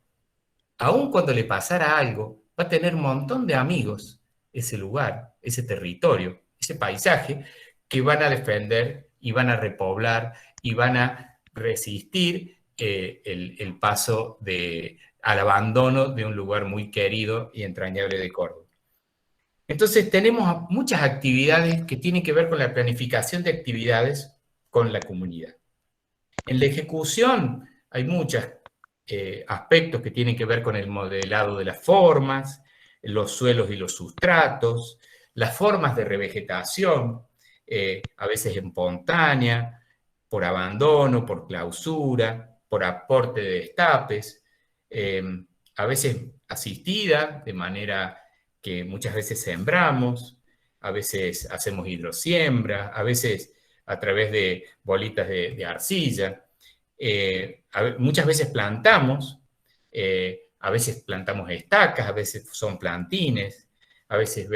aun cuando le pasara algo, va a tener un montón de amigos ese lugar, ese territorio, ese paisaje, que van a defender y van a repoblar y van a resistir el paso al abandono de un lugar muy querido y entrañable de Córdoba. Entonces tenemos muchas actividades que tienen que ver con la planificación de actividades con la comunidad. En la ejecución hay muchos aspectos que tienen que ver con el modelado de las formas, los suelos y los sustratos, las formas de revegetación, a veces espontánea, por abandono, por clausura, por aporte de destapes, a veces asistida, de manera que muchas veces sembramos, a veces hacemos hidrosiembra, a veces a través de bolitas de arcilla. Muchas veces plantamos, a veces plantamos estacas, a veces son plantines, a veces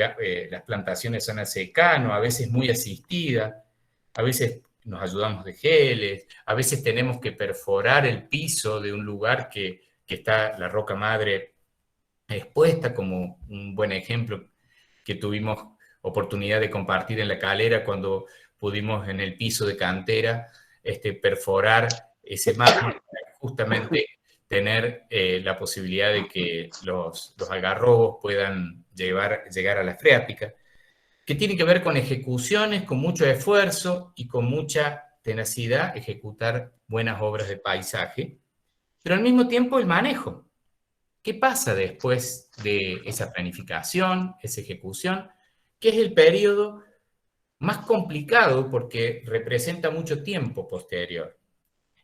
las plantaciones son a secano, a veces muy asistidas, a veces nos ayudamos de geles, a veces tenemos que perforar el piso de un lugar que está la roca madre expuesta, como un buen ejemplo que tuvimos oportunidad de compartir en La Calera cuando pudimos en el piso de cantera perforar ese mármol para justamente tener la posibilidad de que los algarrobos puedan llegar a la freática, que tiene que ver con ejecuciones, con mucho esfuerzo y con mucha tenacidad, ejecutar buenas obras de paisaje, pero al mismo tiempo el manejo. ¿Qué pasa después de esa planificación, esa ejecución? Que es el periodo más complicado porque representa mucho tiempo posterior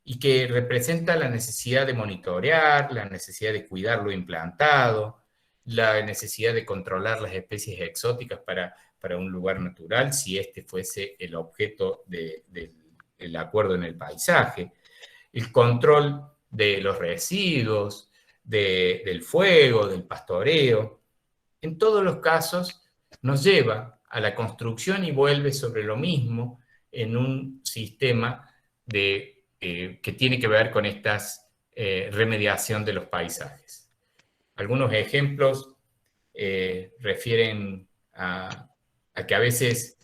y que representa la necesidad de monitorear, la necesidad de cuidar lo implantado, la necesidad de controlar las especies exóticas para un lugar natural, si este fuese el objeto del acuerdo en el paisaje, el control de los residuos, del fuego, del pastoreo. En todos los casos nos lleva a la construcción y vuelve sobre lo mismo en un sistema que tiene que ver con esta remediación de los paisajes. Algunos ejemplos refieren a que a veces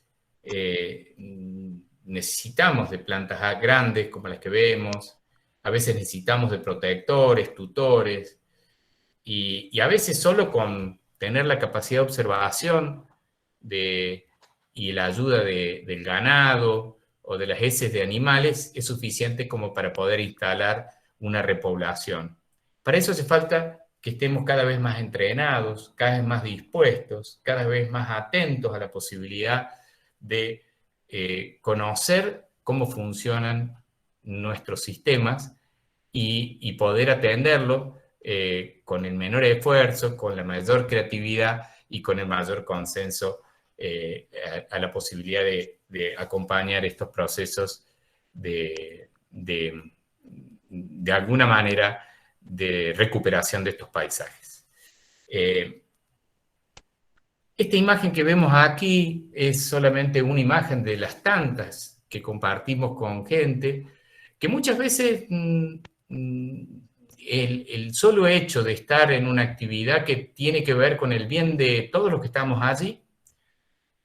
necesitamos de plantas grandes como las que vemos, a veces necesitamos de protectores, tutores, y a veces solo con tener la capacidad de observación y la ayuda del ganado o de las heces de animales es suficiente como para poder instalar una repoblación. Para eso hace falta que estemos cada vez más entrenados, cada vez más dispuestos, cada vez más atentos a la posibilidad de conocer cómo funcionan nuestros sistemas y poder atenderlo con el menor esfuerzo, con la mayor creatividad y con el mayor consenso a la posibilidad de acompañar estos procesos de alguna manera de recuperación de estos paisajes. Esta imagen que vemos aquí es solamente una imagen de las tantas que compartimos con gente que muchas veces el solo hecho de estar en una actividad que tiene que ver con el bien de todos los que estamos allí,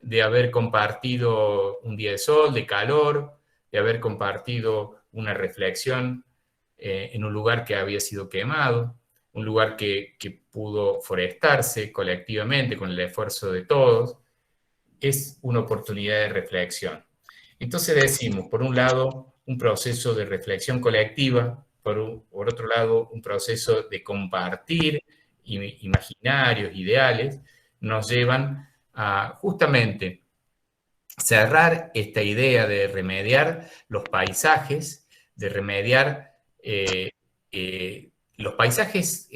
de haber compartido un día de sol, de calor, de haber compartido una reflexión en un lugar que había sido quemado, un lugar que pudo forestarse colectivamente con el esfuerzo de todos, es una oportunidad de reflexión. Entonces decimos, por un lado, un proceso de reflexión colectiva, por otro lado, un proceso de compartir imaginarios, ideales, nos llevan a justamente cerrar esta idea de remediar los paisajes, de remediar los paisajes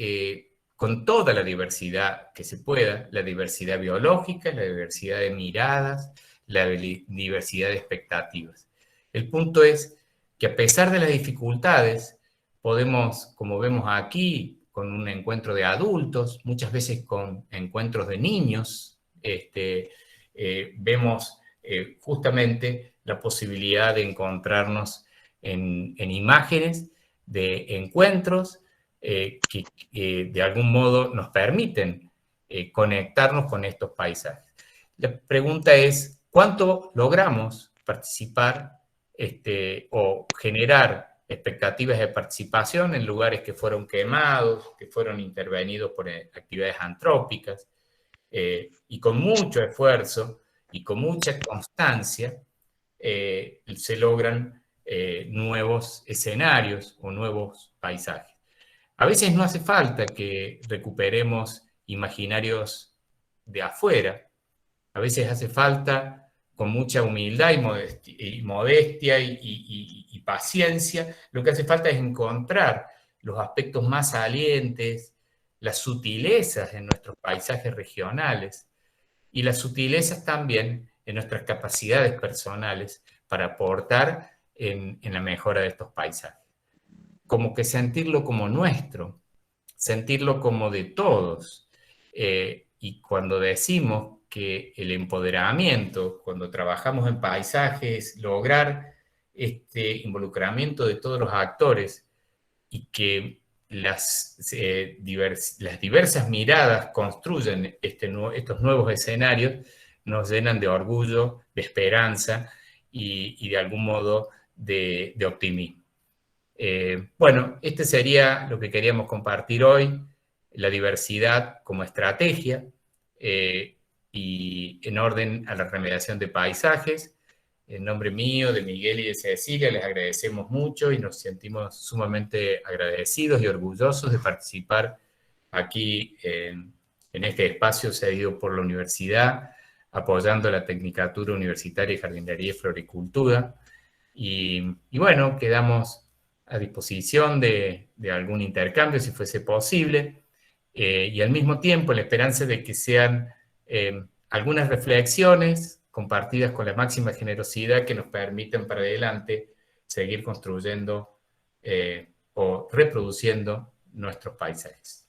con toda la diversidad que se pueda, la diversidad biológica, la diversidad de miradas, la diversidad de expectativas. El punto es que a pesar de las dificultades, podemos, como vemos aquí, con un encuentro de adultos, muchas veces con encuentros de niños, vemos justamente la posibilidad de encontrarnos en imágenes de encuentros que de algún modo nos permiten conectarnos con estos paisajes. La pregunta es, ¿cuánto logramos participar o generar expectativas de participación en lugares que fueron quemados, que fueron intervenidos por actividades antrópicas, y con mucho esfuerzo y con mucha constancia se logran nuevos escenarios o nuevos paisajes? A veces no hace falta que recuperemos imaginarios de afuera, a veces hace falta, con mucha humildad y modestia y paciencia, lo que hace falta es encontrar los aspectos más salientes, las sutilezas en nuestros paisajes regionales y las sutilezas también en nuestras capacidades personales para aportar en la mejora de estos paisajes. Como que sentirlo como nuestro, sentirlo como de todos. Y cuando decimos que el empoderamiento, cuando trabajamos en paisajes, lograr este involucramiento de todos los actores y que las diversas miradas construyen estos nuevos escenarios, nos llenan de orgullo, de esperanza y de algún modo de optimismo. Bueno, este sería lo que queríamos compartir hoy, la diversidad como estrategia y en orden a la remediación de paisajes. En nombre mío, de Miguel y de Cecilia, les agradecemos mucho y nos sentimos sumamente agradecidos y orgullosos de participar aquí en este espacio cedido por la universidad, apoyando la Tecnicatura Universitaria de Jardinería y Floricultura. Y bueno, quedamos a disposición de algún intercambio, si fuese posible, y al mismo tiempo la esperanza de que sean algunas reflexiones compartidas con la máxima generosidad que nos permiten para adelante seguir construyendo o reproduciendo nuestros paisajes.